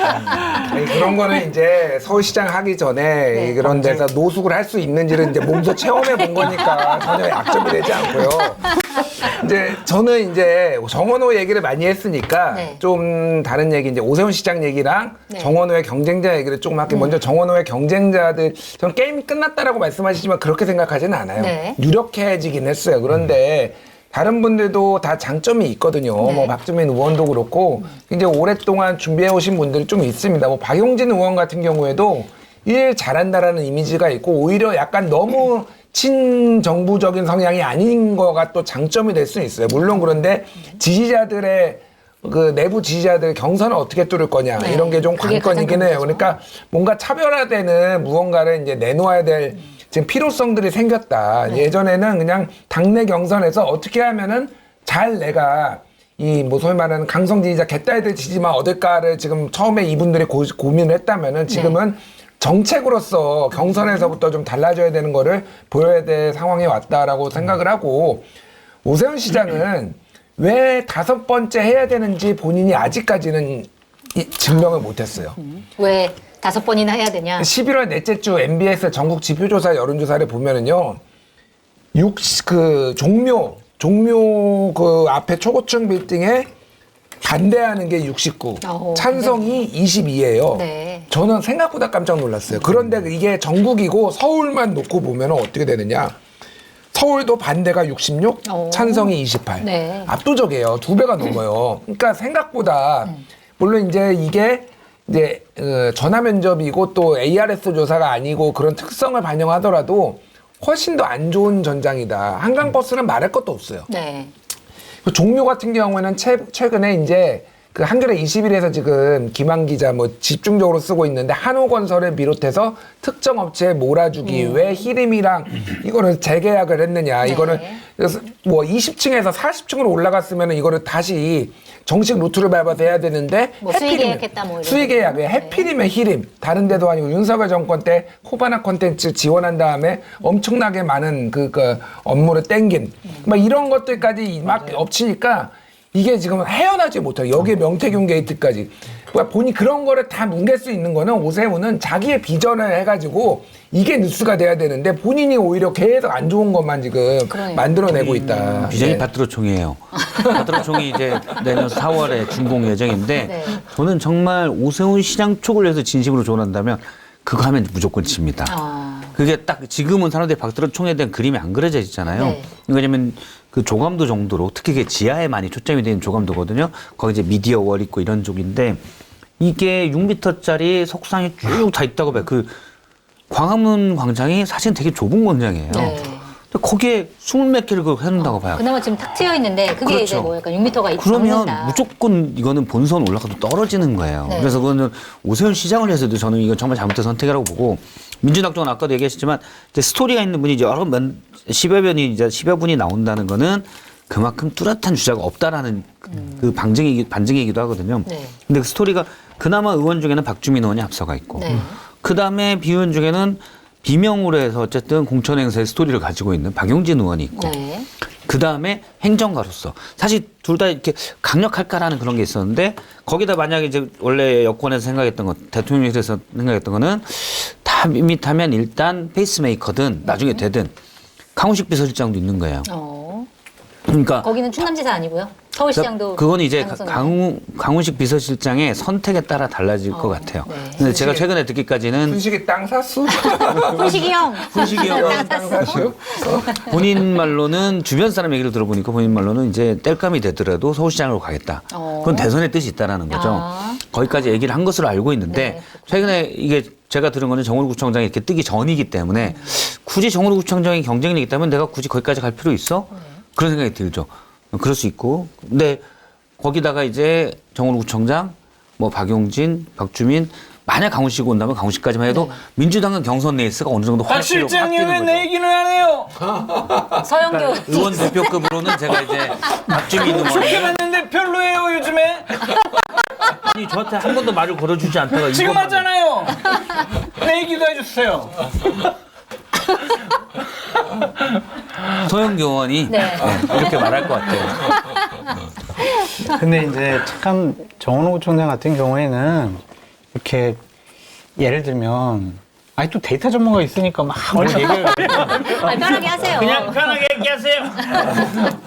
Speaker 2: 아니, 그런 거는 이제 서울시장 하기 전에
Speaker 1: 네.
Speaker 2: 그런 데서 노숙을 할 수 있는지를 이제 몸소 체험해 본 거니까 전혀 약점이 되지 않고요. 이제 저는 이제 정원호 얘기를 많이 했으니까
Speaker 1: 네.
Speaker 2: 좀 다른 얘기 이제 오세훈 시장 얘기랑
Speaker 1: 네.
Speaker 2: 정원호의 경쟁자 얘기를 조금 할게요. 먼저 정원호의 경쟁자들 전 게임이 끝났다라고 말씀하시지만 그렇게 생각하지는 않아요.
Speaker 1: 네.
Speaker 2: 유력해지긴 했어요. 그런데 다른 분들도 다 장점이 있거든요.
Speaker 1: 네.
Speaker 2: 뭐 박주민 의원도 그렇고 굉장히 오랫동안 준비해 오신 분들이 좀 있습니다. 뭐 박용진 의원 같은 경우에도 일 잘한다라는 이미지가 있고 오히려 약간 너무 친정부적인 성향이 아닌 거가 또 장점이 될 수 있어요. 물론 그런데 지지자들의 그 내부 지지자들 경선을 어떻게 뚫을 거냐
Speaker 1: 네.
Speaker 2: 이런 게 좀
Speaker 1: 그게
Speaker 2: 관건이긴
Speaker 1: 가장
Speaker 2: 해요. 그러니까 뭔가 차별화되는 무언가를 이제 내놓아야 될 지금 필요성들이 생겼다. 예전에는 그냥 당내 경선에서 어떻게 하면은 잘 내가 이 뭐 소위 말하는 강성 지지자 개딸들 지지만 얻을까를 지금 처음에 이분들이 고민을 했다면은 지금은 정책으로서 경선에서부터 좀 달라져야 되는 거를 보여야 될 상황에 왔다라고 생각을 하고 오세훈 시장은 왜 5번째 해야 되는지 본인이 아직까지는 증명을 못했어요.
Speaker 1: 왜 5번이나 해야 되냐?
Speaker 2: 11월 넷째 주 MBS 전국 지표조사 여론조사를 보면은요, 종묘 그 앞에 초고층 빌딩에 반대하는 게 69,
Speaker 1: 어허,
Speaker 2: 찬성이 22예요.
Speaker 1: 네.
Speaker 2: 저는 생각보다 깜짝 놀랐어요. 그런데 이게 전국이고 서울만 놓고 보면 어떻게 되느냐? 서울도 반대가 66, 찬성이 28.
Speaker 1: 네.
Speaker 2: 압도적이에요. 2배가 넘어요. 그러니까 생각보다 물론 이제 이게 이제 전화 면접이고 또 ARS 조사가 아니고 그런 특성을 반영하더라도 훨씬 더 안 좋은 전장이다. 한강버스는 말할 것도 없어요.
Speaker 1: 네.
Speaker 2: 그 종묘 같은 경우에는 최근에 이제 그 한겨레 21에서 지금 김한 기자 뭐 집중적으로 쓰고 있는데 한호건설을 비롯해서 특정 업체에 몰아주기 왜 히림이랑 이거를 재계약을 했느냐 이거를 그래서 뭐 20층에서 40층으로 올라갔으면 이거를 다시 정식 루트를 밟아서 해야 되는데
Speaker 1: 뭐 수의 계약했다 뭐 이런
Speaker 2: 수의 계약에 해필이면 히림 다른 데도 아니고 윤석열 정권 때 코바나 콘텐츠 지원한 다음에 엄청나게 많은 그 업무를 땡긴 막 이런 것들까지 막 엎치니까 이게 지금 헤어나지 못해요. 여기에 명태균 게이트까지. 그러니까 본인이 그런 거를 다 뭉갤 수 있는 거는 오세훈은 자기의 비전을 해가지고 이게 뉴스가 돼야 되는데 본인이 오히려 계속 안 좋은 것만 지금
Speaker 1: 그러네요.
Speaker 2: 만들어내고 있다.
Speaker 4: 비전이
Speaker 2: 네.
Speaker 4: 밭드로총이에요. 밭드로총이 이제 내년 4월에 준공 예정인데
Speaker 1: 네.
Speaker 4: 저는 정말 오세훈 시장 쪽을 위해서 진심으로 조언한다면 그거 하면 무조건 칩니다.
Speaker 1: 아.
Speaker 4: 그게 딱 지금은 사람들이 박드로총에 대한 그림이 안 그려져 있잖아요.
Speaker 1: 네.
Speaker 4: 왜냐면 그 조감도 정도로 특히 그게 지하에 많이 초점이 되는 조감도거든요. 거기 이제 미디어 월 있고 이런 쪽인데 이게 6m짜리 석상이 쭉 다 있다고 봐요. 그 광화문 광장이 사실 되게 좁은 광장이에요.
Speaker 1: 네.
Speaker 4: 거기에 20몇 개를 해놓는다고 봐요.
Speaker 1: 그나마 지금 탁 트여 있는데 그게
Speaker 4: 그렇죠.
Speaker 1: 이제 뭐 약간 6m가
Speaker 4: 그러면
Speaker 1: 넘는다.
Speaker 4: 무조건 이거는 본선 올라가도 떨어지는 거예요.
Speaker 1: 네.
Speaker 4: 그래서 그거는 오세훈 시장을 위해서도 저는 이건 정말 잘못된 선택이라고 보고 민주당 쪽은 아까도 얘기하셨지만 이제 스토리가 있는 분이 여러 10여 분이 나온다는 거는 그만큼 뚜렷한 주자가 없다라는 그 반증이기도 하거든요.
Speaker 1: 네.
Speaker 4: 근데 그 스토리가 그나마 의원 중에는 박주민 의원이 앞서가 있고
Speaker 1: 네.
Speaker 4: 그다음에 비의원 중에는 비명으로 해서 어쨌든 공천행사의 스토리를 가지고 있는 박용진 의원이 있고
Speaker 1: 네.
Speaker 4: 그 다음에 행정가로서 사실 둘 다 이렇게 강력할까라는 그런 게 있었는데 거기다 만약에 이제 원래 여권에서 생각했던 것, 대통령실에서 생각했던 거는 다 밋밋하면 일단 페이스메이커든 나중에 되든 강훈식 비서실장도 있는 거예요. 그러니까
Speaker 1: 거기는 충남지사 아니고요. 서울시장도
Speaker 4: 그건 이제
Speaker 1: 가능성이
Speaker 4: 강훈식 비서실장의 선택에 따라 달라질 것 같아요. 근데 제가 최근에 듣기까지는
Speaker 2: 분식이 땅 샀어?
Speaker 1: 훈식이 형.
Speaker 4: 훈식이 형은
Speaker 2: 땅 사시오?
Speaker 4: 본인 말로는 주변 사람 얘기를 들어보니까 본인 말로는 이제 땔감이 되더라도 서울시장으로 가겠다. 그건 대선의 뜻이 있다라는 거죠.
Speaker 1: 아.
Speaker 4: 거기까지 얘기를 한 것으로 알고 있는데
Speaker 1: 네,
Speaker 4: 최근에 이게 제가 들은 거는 정호루 구청장이 이렇게 뜨기 전이기 때문에 굳이 정호루 구청장이 경쟁력이 있다면 내가 굳이 거기까지 갈 필요 있어? 그런 생각이 들죠. 그럴 수 있고. 근데 거기다가 이제 정호루 구청장, 뭐 박용진, 박주민, 만약 강훈식 온다면 강훈식까지만 해도 민주당은 경선 레이스가 어느 정도
Speaker 6: 박 실장님은 내 얘기는 안 해요.
Speaker 1: 서영교.
Speaker 4: 의원 대표급으로는 제가 이제 박주민 의원.
Speaker 6: 출퇴근했는데 별로예요 요즘에.
Speaker 4: 아니 저한테 한 번도 말을 걸어주지 않다가
Speaker 6: 지금
Speaker 4: 이것만-
Speaker 6: 하잖아요. 내 얘기도 해주세요.
Speaker 4: 서영교 의원이
Speaker 1: 네.
Speaker 4: 이렇게 말할 것 같아요.
Speaker 3: 근데 이제 참 정원호 구청장 같은 경우에는 이렇게 예를 들면 아니 또 데이터 전문가 있으니까 막 얘기를
Speaker 1: 편하게 하세요.
Speaker 6: 그냥 편하게 얘기하세요.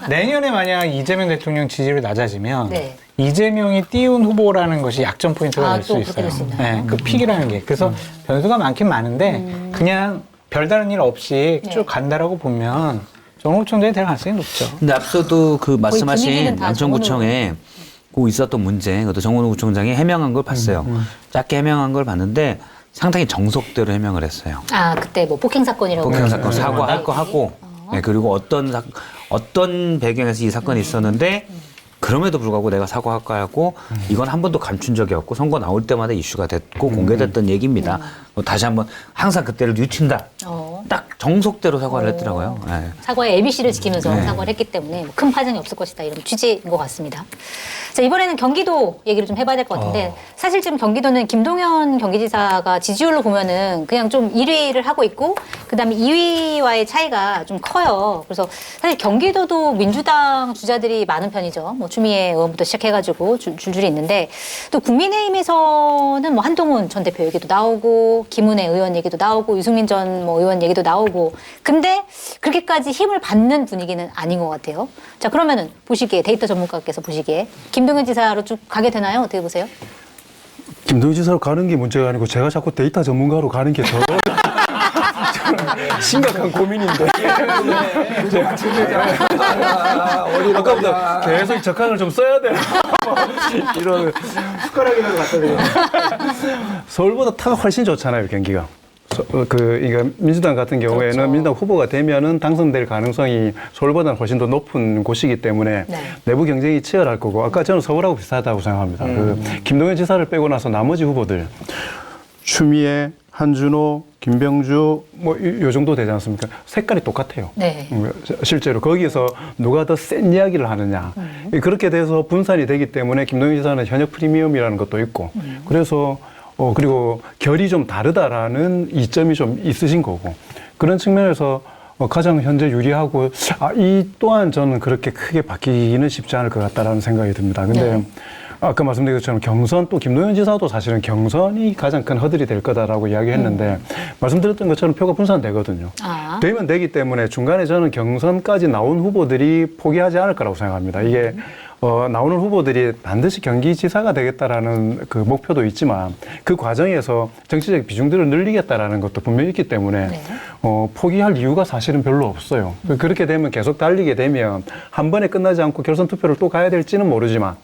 Speaker 3: 내년에 만약 이재명 대통령 지지율이 낮아지면
Speaker 1: 네.
Speaker 3: 이재명이 띄운 후보라는 것이 약점 포인트가
Speaker 1: 아,
Speaker 3: 될 수
Speaker 1: 또 그렇게
Speaker 3: 있어요.
Speaker 1: 될 수 있나요?
Speaker 3: 네, 그 픽이라는 게 그래서 변수가 많긴 많은데 그냥 별다른 일 없이
Speaker 1: 네.
Speaker 3: 쭉 간다라고 보면 정원호 구청장이 될 가능성이 높죠.
Speaker 4: 근데 앞서도 그
Speaker 1: 분위기는
Speaker 4: 말씀하신
Speaker 1: 다
Speaker 4: 양천구청에 그 있었던 문제, 그것도 정원호 구청장이 해명한 걸 봤어요. 짧게 해명한 걸 봤는데 상당히 정석대로 해명을 했어요.
Speaker 1: 아 그때 뭐 폭행 사건이라고.
Speaker 4: 폭행 사건
Speaker 1: 그러셨어요.
Speaker 4: 사과할 거 하고, 네, 그리고 어떤 배경에서 이 사건이 있었는데 그럼에도 불구하고 내가 사과할까 하고 이건 한 번도 감춘 적이 없고 선거 나올 때마다 이슈가 됐고 공개됐던 얘기입니다. 다시 한번 항상 그때를 뉴친다. 딱 정석대로 사과를 했더라고요. 네.
Speaker 1: 사과의 ABC를 지키면서
Speaker 4: 네.
Speaker 1: 사과를 했기 때문에 뭐큰 파장이 없을 것이다 이런 취지인 것 같습니다. 자 이번에는 경기도 얘기를 좀 해봐야 될 것 같은데 사실 지금 경기도는 김동연 경기지사가 지지율로 보면은 그냥 좀 1위를 하고 있고 그다음에 2위와의 차이가 좀 커요. 그래서 사실 경기도도 민주당 주자들이 많은 편이죠. 뭐 추미애 의원부터 시작해가지고 줄줄이 있는데 또 국민의힘에서는 뭐 한동훈 전 대표 얘기도 나오고 김은혜 의원 얘기도 나오고 유승민 전 뭐 의원 얘기도 나오고 근데 그렇게까지 힘을 받는 분위기는 아닌 것 같아요. 자 그러면은 보시기에 데이터 전문가께서 보시기에 김동연 지사로 쭉 가게 되나요? 어떻게 보세요?
Speaker 5: 김동연 지사로 가는 게 문제가 아니고 제가 자꾸 데이터 전문가로 가는 게 더 심각한 고민인데. 아까보다 계속 적항을 좀 써야 돼. 이런 숟가락이라도 갖다 대요. 서울보다 타가 훨씬 좋잖아요, 경기가. 그러니까 민주당 같은 경우에는
Speaker 1: 그렇죠.
Speaker 5: 민주당 후보가 되면은 당선될 가능성이 서울보다는 훨씬 더 높은 곳이기 때문에
Speaker 1: 네.
Speaker 5: 내부 경쟁이 치열할 거고 아까 저는 서울하고 비슷하다고 생각합니다. 그 김동연 지사를 빼고 나서 나머지 후보들 추미애, 한준호, 김병주 뭐 요 정도 되지 않습니까? 색깔이 똑같아요.
Speaker 1: 네.
Speaker 5: 실제로 거기에서 누가 더 센 이야기를 하느냐 그렇게 돼서 분산이 되기 때문에 김동연 지사는 현역 프리미엄이라는 것도 있고 그래서 그리고 결이 좀 다르다라는 이점이 좀 있으신 거고 그런 측면에서 가장 현재 유리하고 이 또한 저는 그렇게 크게 바뀌기는 쉽지 않을 것 같다라는 생각이 듭니다. 근데 아까 말씀드린 것처럼 경선 또 김동연 지사도 사실은 경선이 가장 큰 허들이 될 거다라고 이야기했는데 말씀드렸던 것처럼 표가 분산되거든요. 되면 되기 때문에 중간에 저는 경선까지 나온 후보들이 포기하지 않을 거라고 생각합니다. 이게 나오는 후보들이 반드시 경기지사가 되겠다라는 그 목표도 있지만 그 과정에서 정치적 비중들을 늘리겠다라는 것도 분명히 있기 때문에 포기할 이유가 사실은 별로 없어요. 그렇게 되면 계속 달리게 되면 한 번에 끝나지 않고 결선 투표를 또 가야 될지는 모르지만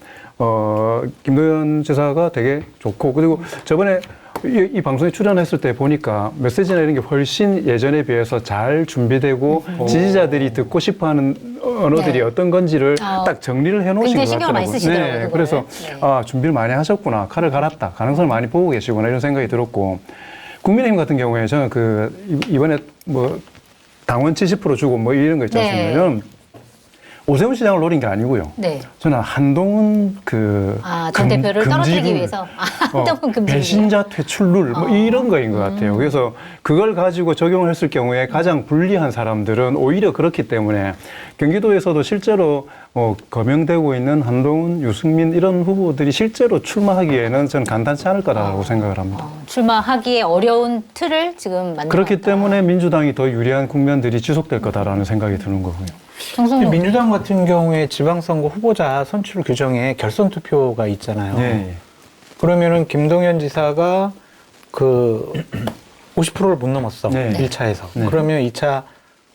Speaker 5: 김동연 지사가 되게 좋고 그리고 저번에 이 방송에 출연했을 때 보니까 메시지나 이런 게 훨씬 예전에 비해서 잘 준비되고 지지자들이 듣고 싶어하는 언어들이
Speaker 1: 네.
Speaker 5: 어떤 건지를 딱 정리를 해놓으신
Speaker 1: 굉장히
Speaker 5: 것
Speaker 1: 신경을 많이
Speaker 5: 같더라고요.
Speaker 1: 쓰시더라고요, 그거를.
Speaker 5: 그래서
Speaker 1: 네.
Speaker 5: 아, 준비를 많이 하셨구나, 칼을 갈았다, 가능성을 많이 보고 계시구나 이런 생각이 들었고, 국민의힘 같은 경우에 저는 이번에 뭐 당원 70% 주고 뭐 이런 거 있지 않습니까?
Speaker 1: 네.
Speaker 5: 저는 오세훈 시장을 노린 게 아니고요.
Speaker 1: 네.
Speaker 5: 저는 한동훈
Speaker 1: 전 대표를 떨어뜨리기 위해서. 한동훈 금지구.
Speaker 5: 배신자 퇴출룰 뭐 이런 거인 것 같아요. 그래서 그걸 가지고 적용을 했을 경우에 가장 불리한 사람들은 오히려 그렇기 때문에 경기도에서도 실제로 거명되고 있는 한동훈, 유승민 이런 후보들이 실제로 출마하기에는 저는 간단치 않을 거라고 생각을 합니다.
Speaker 1: 출마하기에 어려운 틀을 지금 만들어
Speaker 5: 그렇기 때문에 민주당이 더 유리한 국면들이 지속될 거다라는 생각이 드는 거고요.
Speaker 1: 정성호.
Speaker 3: 민주당 같은 경우에 지방선거 후보자 선출 규정에 결선 투표가 있잖아요.
Speaker 5: 예.
Speaker 3: 그러면은 김동연 지사가 그 50%를 못 넘었어.
Speaker 5: 네.
Speaker 3: 1차에서.
Speaker 5: 네.
Speaker 3: 그러면 2차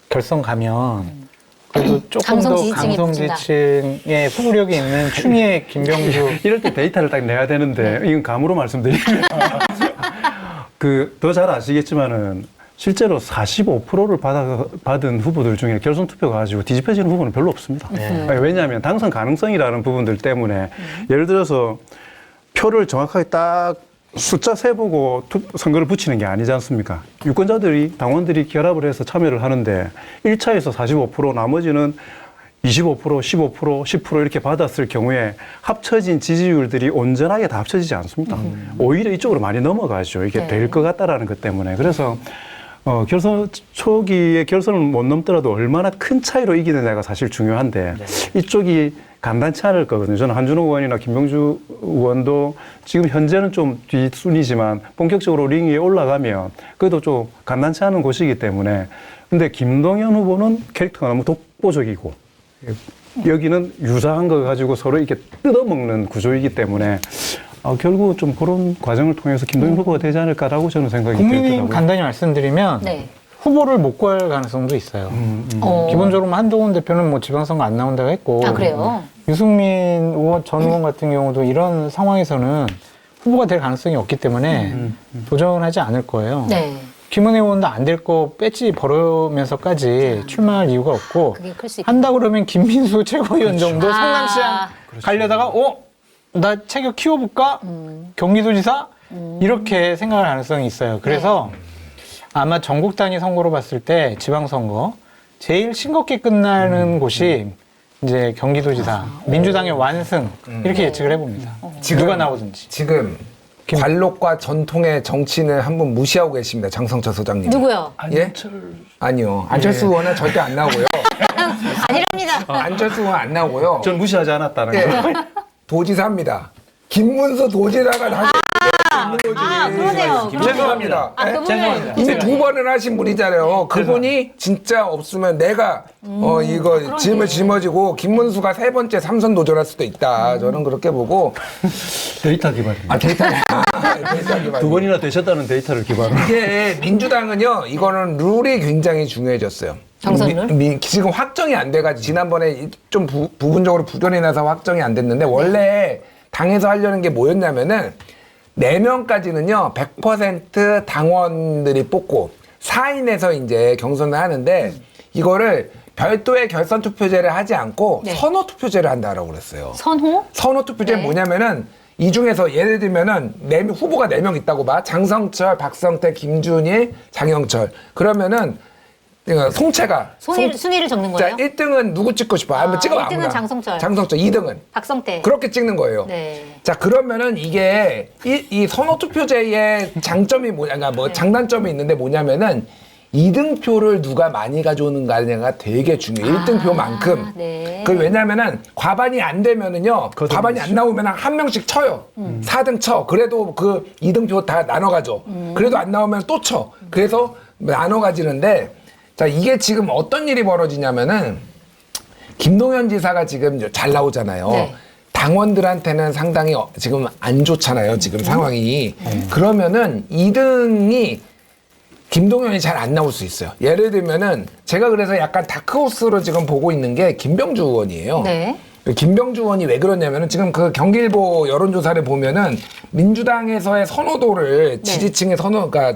Speaker 3: 결선 가면 그래도 조금
Speaker 1: 강성
Speaker 3: 더
Speaker 1: 지지층이
Speaker 3: 강성
Speaker 1: 붙인다.
Speaker 3: 지층의 후보력이 있는 추미애, 김병주
Speaker 5: 이럴 때 데이터를 딱 내야 되는데 이건 감으로 말씀드리면 더 잘 아시겠지만은 실제로 45%를 받은 후보들 중에 결선 투표 가지고 뒤집혀지는 후보는 별로 없습니다. 아니, 왜냐하면 당선 가능성이라는 부분들 때문에 예를 들어서 표를 정확하게 딱 숫자 세보고 선거를 붙이는 게 아니지 않습니까? 유권자들이, 당원들이 결합을 해서 참여를 하는데 1차에서 45%, 나머지는 25%, 15%, 10% 이렇게 받았을 경우에 합쳐진 지지율들이 온전하게 다 합쳐지지 않습니다. 오히려 이쪽으로 많이 넘어가죠. 이게
Speaker 1: 네.
Speaker 5: 될 것 같다라는 것 때문에. 그래서 결선 초기에 결선을 못 넘더라도 얼마나 큰 차이로 이기느냐가 사실 중요한데 이쪽이 간단치 않을 거거든요. 저는 한준호 의원이나 김병주 의원도 지금 현재는 좀 뒷순위지만 본격적으로 링 위에 올라가면 그래도 좀 간단치 않은 곳이기 때문에. 근데 김동연 후보는 캐릭터가 너무 독보적이고 여기는 유사한 거 가지고 서로 이렇게 뜯어먹는 구조이기 때문에 결국 좀 그런 과정을 통해서 김동연 후보가 되지 않을까라고 저는 생각이
Speaker 3: 국민의힘
Speaker 5: 들더라고요.
Speaker 3: 간단히 말씀드리면
Speaker 1: 네.
Speaker 3: 후보를 못 구할 가능성도 있어요. 기본적으로 한동훈 대표는 뭐 지방선거 안 나온다고 했고
Speaker 1: 그래요?
Speaker 3: 유승민 의원, 전 의원 같은 경우도 이런 상황에서는 후보가 될 가능성이 없기 때문에 도전하지 않을 거예요.
Speaker 1: 네.
Speaker 3: 김은혜 의원도 안 될 거 배지 벌으면서까지 출마할 이유가 없고
Speaker 1: 그게 클 수 있겠다.
Speaker 3: 한다 그러면 김민수 최고위원 정도 성남시장 가려다가 나 체격 키워볼까? 경기도지사? 이렇게 생각할 가능성이 있어요. 그래서 아마 전국 단위 선거로 봤을 때 지방선거 제일 싱겁게 끝나는 곳이 이제 경기도지사, 민주당의 완승 이렇게 예측을 해봅니다. 누가 나오든지.
Speaker 2: 지금 관록과 전통의 정치인을 한 분 무시하고 계십니다. 장성철 소장님.
Speaker 1: 누구요?
Speaker 2: 예? 아니요. 안철수 의원은 절대 안 나오고요.
Speaker 1: 아니랍니다.
Speaker 2: 안철수 의원 안 나오고요.
Speaker 5: 전 무시하지 않았다는
Speaker 2: 예.
Speaker 5: 거.
Speaker 2: 도지사입니다. 김문수 도지사가 다시 있는 거지.
Speaker 1: 그러네요.
Speaker 2: 죄송합니다. 예?
Speaker 1: 그분은
Speaker 2: 이미 2번을 하신 분이잖아요. 그분이 진짜 없으면 내가 이거 짐을 짊어지고 김문수가 3번째 3선 도전할 수도 있다. 저는 그렇게 보고
Speaker 5: 데이터 기반입니다.
Speaker 2: 데이터 기반.
Speaker 5: 두 번이나 되셨다는 데이터를 기반으로.
Speaker 2: 이게 민주당은요, 이거는 룰이 굉장히 중요해졌어요.
Speaker 1: 경선
Speaker 2: 지금 확정이 안 돼가지고 지난번에 좀 부분적으로 부결이 나서 확정이 안 됐는데 원래 당에서 하려는 게 뭐였냐면은 4명까지는요 100% 당원들이 뽑고 4인에서 이제 경선을 하는데 이거를 별도의 결선 투표제를 하지 않고
Speaker 1: 네.
Speaker 2: 선호 투표제를 한다라고 그랬어요.
Speaker 1: 선호?
Speaker 2: 선호 투표제는
Speaker 1: 네.
Speaker 2: 뭐냐면은 이 중에서 예를 들면은 후보가 4명 있다고 봐. 장성철, 박성태, 김준일, 장영철. 그러면은 송채가
Speaker 1: 순위를 적는
Speaker 2: 자,
Speaker 1: 거예요?
Speaker 2: 1등은 누구 찍고 싶어? 한번 찍어봐.
Speaker 1: 1등은
Speaker 2: 아무나.
Speaker 1: 장성철.
Speaker 2: 장성철. 2등은
Speaker 1: 박성태.
Speaker 2: 그렇게 찍는 거예요.
Speaker 1: 네.
Speaker 2: 자, 그러면은 이게 이 선호 투표제의 장점이 뭐냐, 그러니까 뭐 장단점이 있는데 뭐냐면은 2등 표를 누가 많이 가져오는가가 되게 중요해요. 1등 표만큼.
Speaker 1: 네.
Speaker 2: 그 왜냐면은 과반이 안 되면은요. 과반이 안 나오면 한 명씩 쳐요. 4등 쳐. 그래도 그 2등 표 다 나눠 가져. 그래도 안 나오면 또 쳐. 그래서 나눠 가지는데 자, 이게 지금 어떤 일이 벌어지냐면은 김동연 지사가 지금 잘 나오잖아요.
Speaker 1: 네.
Speaker 2: 당원들한테는 상당히 지금 안 좋잖아요. 지금 상황이. 그러면은 2등이 김동연이 잘 안 나올 수 있어요. 예를 들면은 제가 그래서 약간 다크호스로 지금 보고 있는 게 김병주 의원이에요.
Speaker 1: 네.
Speaker 2: 김병주 의원이 왜 그러냐면은 지금 그 경기일보 여론조사를 보면은 민주당에서의 선호도를 지지층의 선호가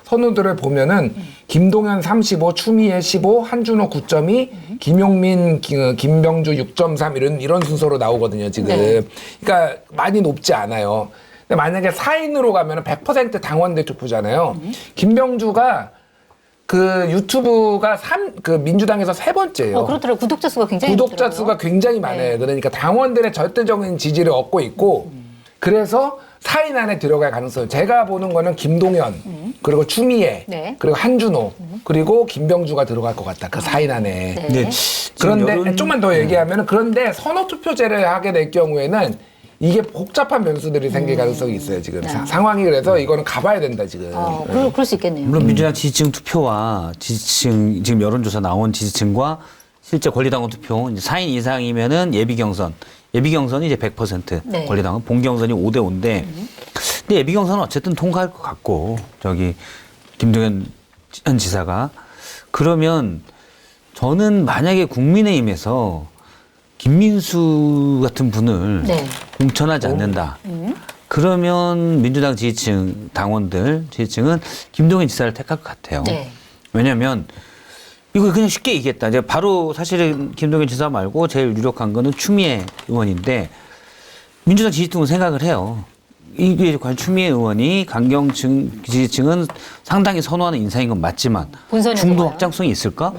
Speaker 2: 선호도를 보면은 김동연 35, 추미애 15, 한준호 9.2, 김용민, 김병주 6.3 이런 순서로 나오거든요 지금.
Speaker 1: 네.
Speaker 2: 그러니까 많이 높지 않아요. 근데 만약에 4인으로 가면은 100% 당원대 투표잖아요. 김병주가 그 유튜브가 그 민주당에서 세 번째예요.
Speaker 1: 그렇더라고요. 구독자 수가 굉장히
Speaker 2: 구독자
Speaker 1: 높더라고요.
Speaker 2: 수가 굉장히 많아요.
Speaker 1: 네.
Speaker 2: 그러니까 당원들의 절대적인 지지를 얻고 있고 그래서 4인 안에 들어갈 가능성. 제가 보는 거는 김동연 그리고 추미애
Speaker 1: 네.
Speaker 2: 그리고 한준호 그리고 김병주가 들어갈 것 같다. 그 4인 안에.
Speaker 1: 네.
Speaker 4: 네.
Speaker 2: 그런데 좀만 더 얘기하면 그런데 선호 투표제를 하게 될 경우에는 이게 복잡한 변수들이 생길 가능성이 있어요. 지금 상황이 그래서 이거는 가봐야 된다 지금.
Speaker 1: 그럴 수 있겠네요.
Speaker 4: 물론 민주당 지지층 투표와 지지층 지금 여론조사 나온 지지층과 실제 권리당원 투표 이제 4인 이상이면은 예비 경선이 이제 100%
Speaker 1: 네.
Speaker 4: 권리당원 본 경선이 5대 5인데 근데 예비 경선은 어쨌든 통과할 것 같고 저기 김동연 현 지사가 그러면 저는 만약에 국민의힘에서 김민수 같은 분을
Speaker 1: 네.
Speaker 4: 공천하지 않는다. 그러면 민주당 지지층 당원들 지지층은 김동연 지사를 택할 것 같아요.
Speaker 1: 네.
Speaker 4: 왜냐하면 이거 그냥 쉽게 얘기했다. 이제 바로 사실은 김동연 지사 말고 제일 유력한 거는 추미애 의원인데 민주당 지지층은 생각을 해요. 이게 과연 추미애 의원이 강경층 지지층은 상당히 선호하는 인사인 건 맞지만
Speaker 1: 본선에서
Speaker 4: 중도
Speaker 1: 봐요.
Speaker 4: 확장성이 있을까?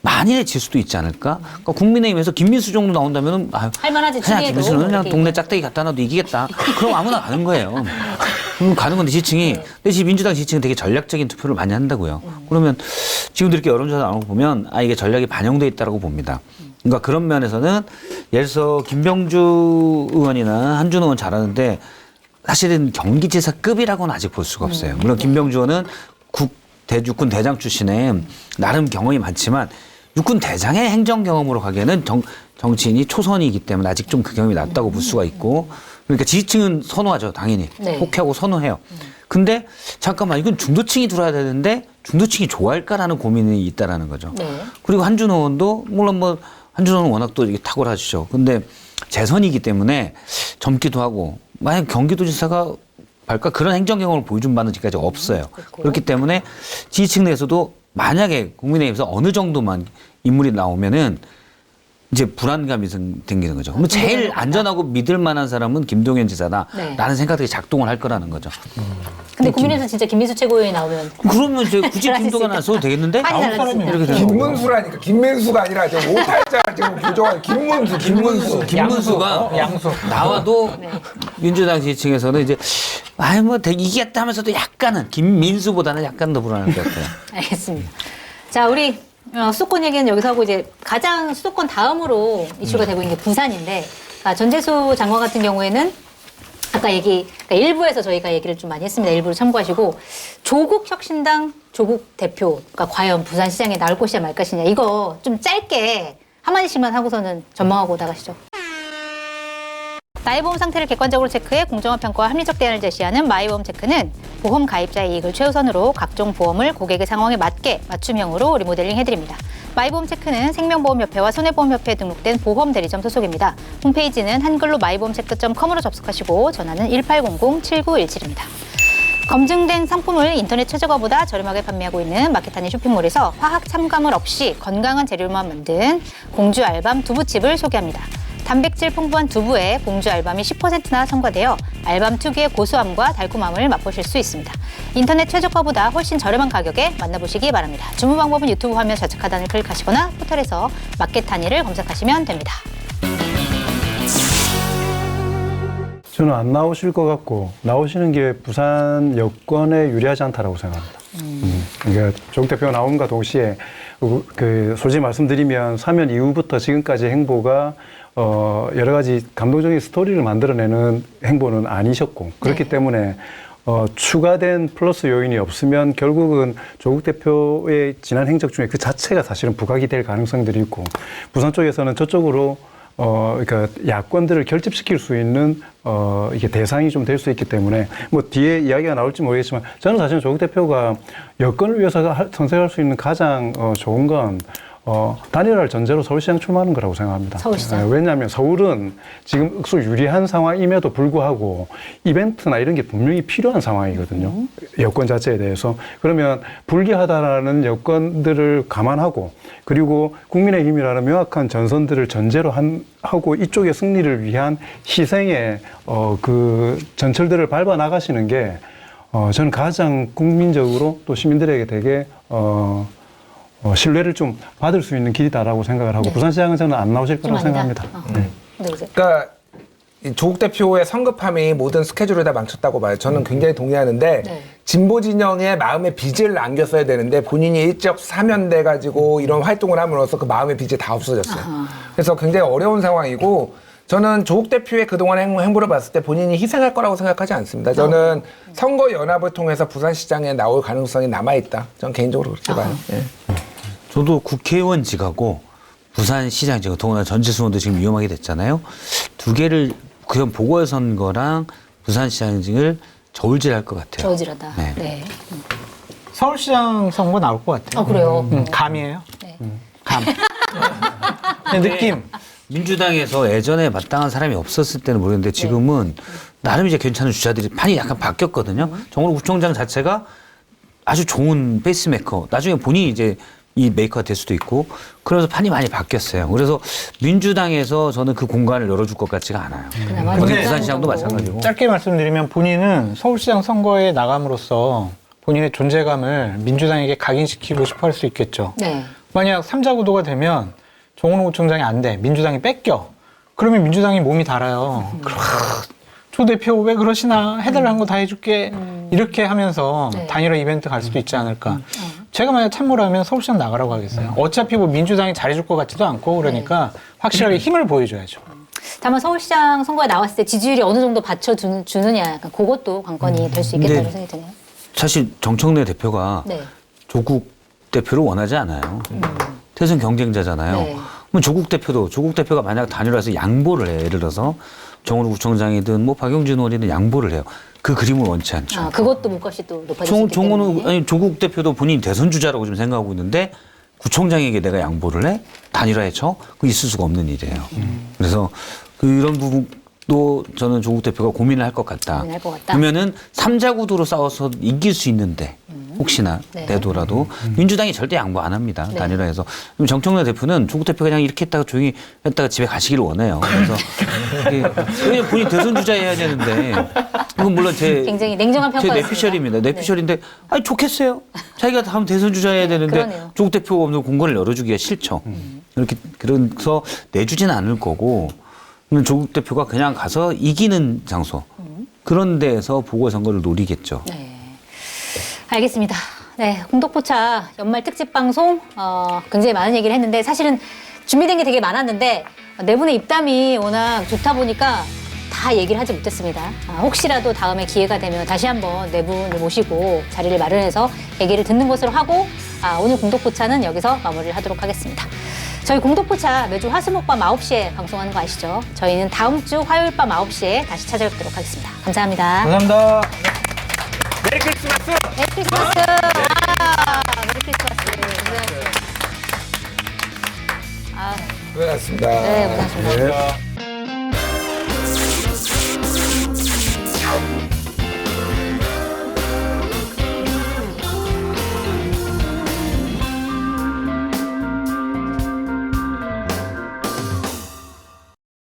Speaker 4: 만일에 질 수도 있지 않을까? 그러니까 국민의힘에서 김민수 정도 나온다면
Speaker 1: 할만하지,
Speaker 4: 그냥
Speaker 1: 추미애도
Speaker 4: 김민수는 그냥
Speaker 1: 이렇게
Speaker 4: 동네 짝대기 갖다 놔도 이기겠다. 그럼 아무나 가는 거예요. 가는 건데 지지층이. 근데 지금 민주당 지지층은 되게 전략적인 투표를 많이 한다고요. 그러면 지금도 이렇게 여론조사 나오는 거 보면 이게 전략이 반영돼 있다고 봅니다. 그러니까 그런 면에서는 예를 들어서 김병주 의원이나 한준호 의원 잘하는데 사실은 경기지사급이라고는 아직 볼 수가 없어요. 물론 김병주 의원은 육군 대장 출신에 나름 경험이 많지만 육군 대장의 행정 경험으로 가기에는 정치인이 초선이기 때문에 아직 좀 그 경험이 낮다고 볼 수가 있고 그러니까 지지층은 선호하죠 당연히
Speaker 1: 네.
Speaker 4: 혹하고 선호해요. 근데 잠깐만 이건 중도층이 들어야 되는데 중도층이 좋아할까라는 고민이 있다라는 거죠.
Speaker 1: 네.
Speaker 4: 그리고 한준호 의원도 물론 뭐 한준호 의원은 워낙 또 이게 탁월하시죠. 근데 재선이기 때문에 젊기도 하고 만약 경기도지사가 발까 그런 행정 경험을 보여준 바는 지금까지 없어요. 그렇기 때문에 지지층 내에서도 만약에 국민의힘에서 어느 정도만 인물이 나오면은 이제 불안감이 생기는 거죠. 그럼 제일 안전하고 믿을 만한 사람은 김동연 지사다라는
Speaker 1: 네.
Speaker 4: 생각들이 작동을 할 거라는 거죠.
Speaker 1: 근데 국민의힘에서 진짜 김민수 최고위원이 나오면
Speaker 4: 그러면 이제 굳이 김동연 안 써도 되겠는데?
Speaker 1: 많이 달라졌을 때.
Speaker 4: 이렇게 되는 거예요.
Speaker 2: 김문수라니까 김민수가 아니라 지금 오탈자 지금 교정한 김문수가
Speaker 3: 양수.
Speaker 4: 나와도 민주당 지지층에서는 이제 뭐 이기겠다 하면서도 약간은 김민수보다는 약간 더 불안할 것 같아요.
Speaker 1: 알겠습니다. 자, 우리 수도권 얘기는 여기서 하고 이제 가장 수도권 다음으로 이슈가 되고 있는 게 부산인데 전재수 장관 같은 경우에는 아까 그러니까 일부에서 저희가 얘기를 좀 많이 했습니다. 일부를 참고하시고 조국 혁신당 조국 대표가 과연 부산시장에 나올 것이냐 말 것이냐 이거 좀 짧게 한마디씩만 하고서는 전망하고 나가시죠. 나의 보험 상태를 객관적으로 체크해 공정한 평가와 합리적 대안을 제시하는 마이보험 체크는 보험 가입자의 이익을 최우선으로 각종 보험을 고객의 상황에 맞게 맞춤형으로 리모델링 해드립니다. 마이보험 체크는 생명보험협회와 손해보험협회에 등록된 보험 대리점 소속입니다. 홈페이지는 한글로 마이보험체크.com으로 접속하시고 전화는 1800-7917입니다. 검증된 상품을 인터넷 최저가보다 저렴하게 판매하고 있는 마켓하니 쇼핑몰에서 화학 첨가물 없이 건강한 재료만 만든 공주 알밤 두부칩을 소개합니다. 단백질 풍부한 두부에 공주 알밤이 10%나 첨가되어 알밤 특유의 고소함과 달콤함을 맛보실 수 있습니다. 인터넷 최저가보다 훨씬 저렴한 가격에 만나보시기 바랍니다. 주문 방법은 유튜브 화면 좌측 하단을 클릭하시거나 포털에서 마켓하니를 검색하시면 됩니다.
Speaker 5: 저는 안 나오실 것 같고 나오시는 게 부산 여권에 유리하지 않다라고 생각합니다. 그러니까 조국 대표가 나옴과 동시에 솔직히 말씀드리면 사면 이후부터 지금까지 행보가 여러 가지 감동적인 스토리를 만들어내는 행보는 아니셨고 그렇기 때문에 추가된 플러스 요인이 없으면 결국은 조국 대표의 지난 행적 중에 그 자체가 사실은 부각이 될 가능성들이 있고 부산 쪽에서는 저쪽으로 그러니까 야권들을 결집시킬 수 있는 이게 대상이 좀 될 수 있기 때문에 뭐 뒤에 이야기가 나올지 모르겠지만 저는 사실 조국 대표가 여권을 위해서 선택할 수 있는 가장 좋은 건 단일화를 전제로 서울시장 출마하는 거라고 생각합니다.
Speaker 1: 서울시장?
Speaker 5: 왜냐하면 서울은 지금 억수 유리한 상황임에도 불구하고 이벤트나 이런 게 분명히 필요한 상황이거든요. 여건 자체에 대해서. 그러면 불리하다라는 여건들을 감안하고 그리고 국민의힘이라는 명확한 전선들을 전제로 하고 이쪽의 승리를 위한 희생의 그 전철들을 밟아 나가시는 게 저는 가장 국민적으로 또 시민들에게 되게 신뢰를 좀 받을 수 있는 길이다라고 생각을 하고 부산시장은 저는 안 나오실 거라고 생각합니다.
Speaker 1: 네, 이제.
Speaker 2: 그러니까 이 조국 대표의 성급함이 모든 스케줄을 다 망쳤다고 봐요. 저는 굉장히 동의하는데
Speaker 1: 네.
Speaker 2: 진보 진영의 마음의 빚을 남겼어야 되는데 본인이 일적 사면돼 가지고 이런 활동을 함으로써 그 마음의 빚이 다 없어졌어요. 그래서 굉장히 어려운 상황이고 저는 조국 대표의 그동안 행보를 봤을 때 본인이 희생할 거라고 생각하지 않습니다. 저는 선거 연합을 통해서 부산시장에 나올 가능성이 남아있다. 저는 개인적으로 그렇게 봐요. 예.
Speaker 4: 저도 국회의원직하고 부산시장직, 더구나 전체수원도 지금 위험하게 됐잖아요. 두 개를 그냥 보궐선거랑 부산시장직을 저울질할 것 같아요.
Speaker 1: 저울질하다.
Speaker 4: 네.
Speaker 1: 네.
Speaker 3: 서울시장 선거 나올 것 같아요.
Speaker 1: 그래요?
Speaker 3: 감이에요.
Speaker 1: 네.
Speaker 3: 감. 느낌.
Speaker 4: 민주당에서 예전에 마땅한 사람이 없었을 때는 모르겠는데 지금은 나름 이제 괜찮은 주자들이 판이 약간 바뀌었거든요. 정원호 구청장 자체가 아주 좋은 페이스메이커. 나중에 본인이 이제 이 메이커가 될 수도 있고 그래서 판이 많이 바뀌었어요. 그래서 민주당에서 저는 그 공간을 열어줄 것 같지가 않아요.
Speaker 1: 그나마
Speaker 4: 거기
Speaker 1: 민주당으로.
Speaker 4: 부산시장도 마찬가지고.
Speaker 3: 짧게 말씀드리면 본인은 서울시장 선거에 나감으로써 본인의 존재감을 민주당에게 각인시키고 싶어 할 수 있겠죠.
Speaker 1: 네.
Speaker 3: 만약 3자 구도가 되면 정원호 구청장이 안 돼. 민주당이 뺏겨. 그러면 민주당이 몸이 달아요. 조 대표 왜 그러시나 해달라는 거 다 해줄게. 이렇게 하면서
Speaker 1: 네.
Speaker 3: 단일화 이벤트 갈 수도 있지 않을까. 제가 만약 참모라면 서울시장 나가라고 하겠어요. 어차피 뭐 민주당이 잘해줄 것 같지도 않고 그러니까 확실하게 힘을 보여줘야죠.
Speaker 1: 다만 서울시장 선거에 나왔을 때 지지율이 어느 정도 받쳐주느냐 약간 그것도 관건이 될 수 있겠다는
Speaker 4: 근데
Speaker 1: 생각이 드네요.
Speaker 4: 사실 정청래 대표가
Speaker 1: 네.
Speaker 4: 조국 대표를 원하지 않아요. 대선 경쟁자잖아요.
Speaker 1: 네.
Speaker 4: 그럼 조국 대표가 만약 단일화해서 양보를 해요. 예를 들어서 정원호 구청장이든 뭐 박용진 의원이든 양보를 해요. 그 그림을 원치 않죠.
Speaker 1: 아, 그것도 몫이 또 높아질 수 있기 때문에.
Speaker 4: 아니 조국 대표도 본인이 대선 주자라고 지금 생각하고 있는데 구청장에게 내가 양보를 해 단일화에 쳐? 그 있을 수가 없는 일이에요. 그래서 그런 부분도 저는 조국 대표가 고민을 할 것 같다.
Speaker 1: 고민할 것 같다.
Speaker 4: 그러면은 3자 구도로 싸워서 이길 수 있는데 혹시나
Speaker 1: 네.
Speaker 4: 되더라도 민주당이 절대 양보 안 합니다.
Speaker 1: 네.
Speaker 4: 단일화해서. 그럼 정청래 대표는 조국 대표가 그냥 이렇게 했다가 조용히 했다가 집에 가시기를 원해요. 그래서 왜냐면 본인 대선 주자 해야 되는데 이건 물론
Speaker 1: 굉장히 냉정한
Speaker 4: 제
Speaker 1: 평가였습니다.
Speaker 4: 내피셜입니다. 내피셜인데 아니 좋겠어요. 자기가 다음 대선 주자 해야 되는데
Speaker 1: 그러네요.
Speaker 4: 조국 대표가 없는 공간을 열어주기가 싫죠. 이렇게 그래서 내주지는 않을 거고 그러면 조국 대표가 그냥 가서 이기는 장소 그런 데에서 보궐선거를 노리겠죠.
Speaker 1: 네. 알겠습니다. 네, 공덕포차 연말 특집 방송 굉장히 많은 얘기를 했는데 사실은 준비된 게 되게 많았는데 네 분의 입담이 워낙 좋다 보니까 다 얘기를 하지 못했습니다. 혹시라도 다음에 기회가 되면 다시 한번 네 분을 모시고 자리를 마련해서 얘기를 듣는 것으로 하고 오늘 공덕포차는 여기서 마무리를 하도록 하겠습니다. 저희 공덕포차 매주 화수목 밤 9시에 방송하는 거 아시죠? 저희는 다음 주 화요일 밤 9시에 다시 찾아뵙도록 하겠습니다. 감사합니다.
Speaker 3: 감사합니다.
Speaker 6: 메리 크리스마스!
Speaker 1: 메리 크리스마스! 메리 크리스마스! 고생하셨어요.
Speaker 2: 수고하셨습니다.
Speaker 1: 네, 고생하셨습니다.
Speaker 2: 네.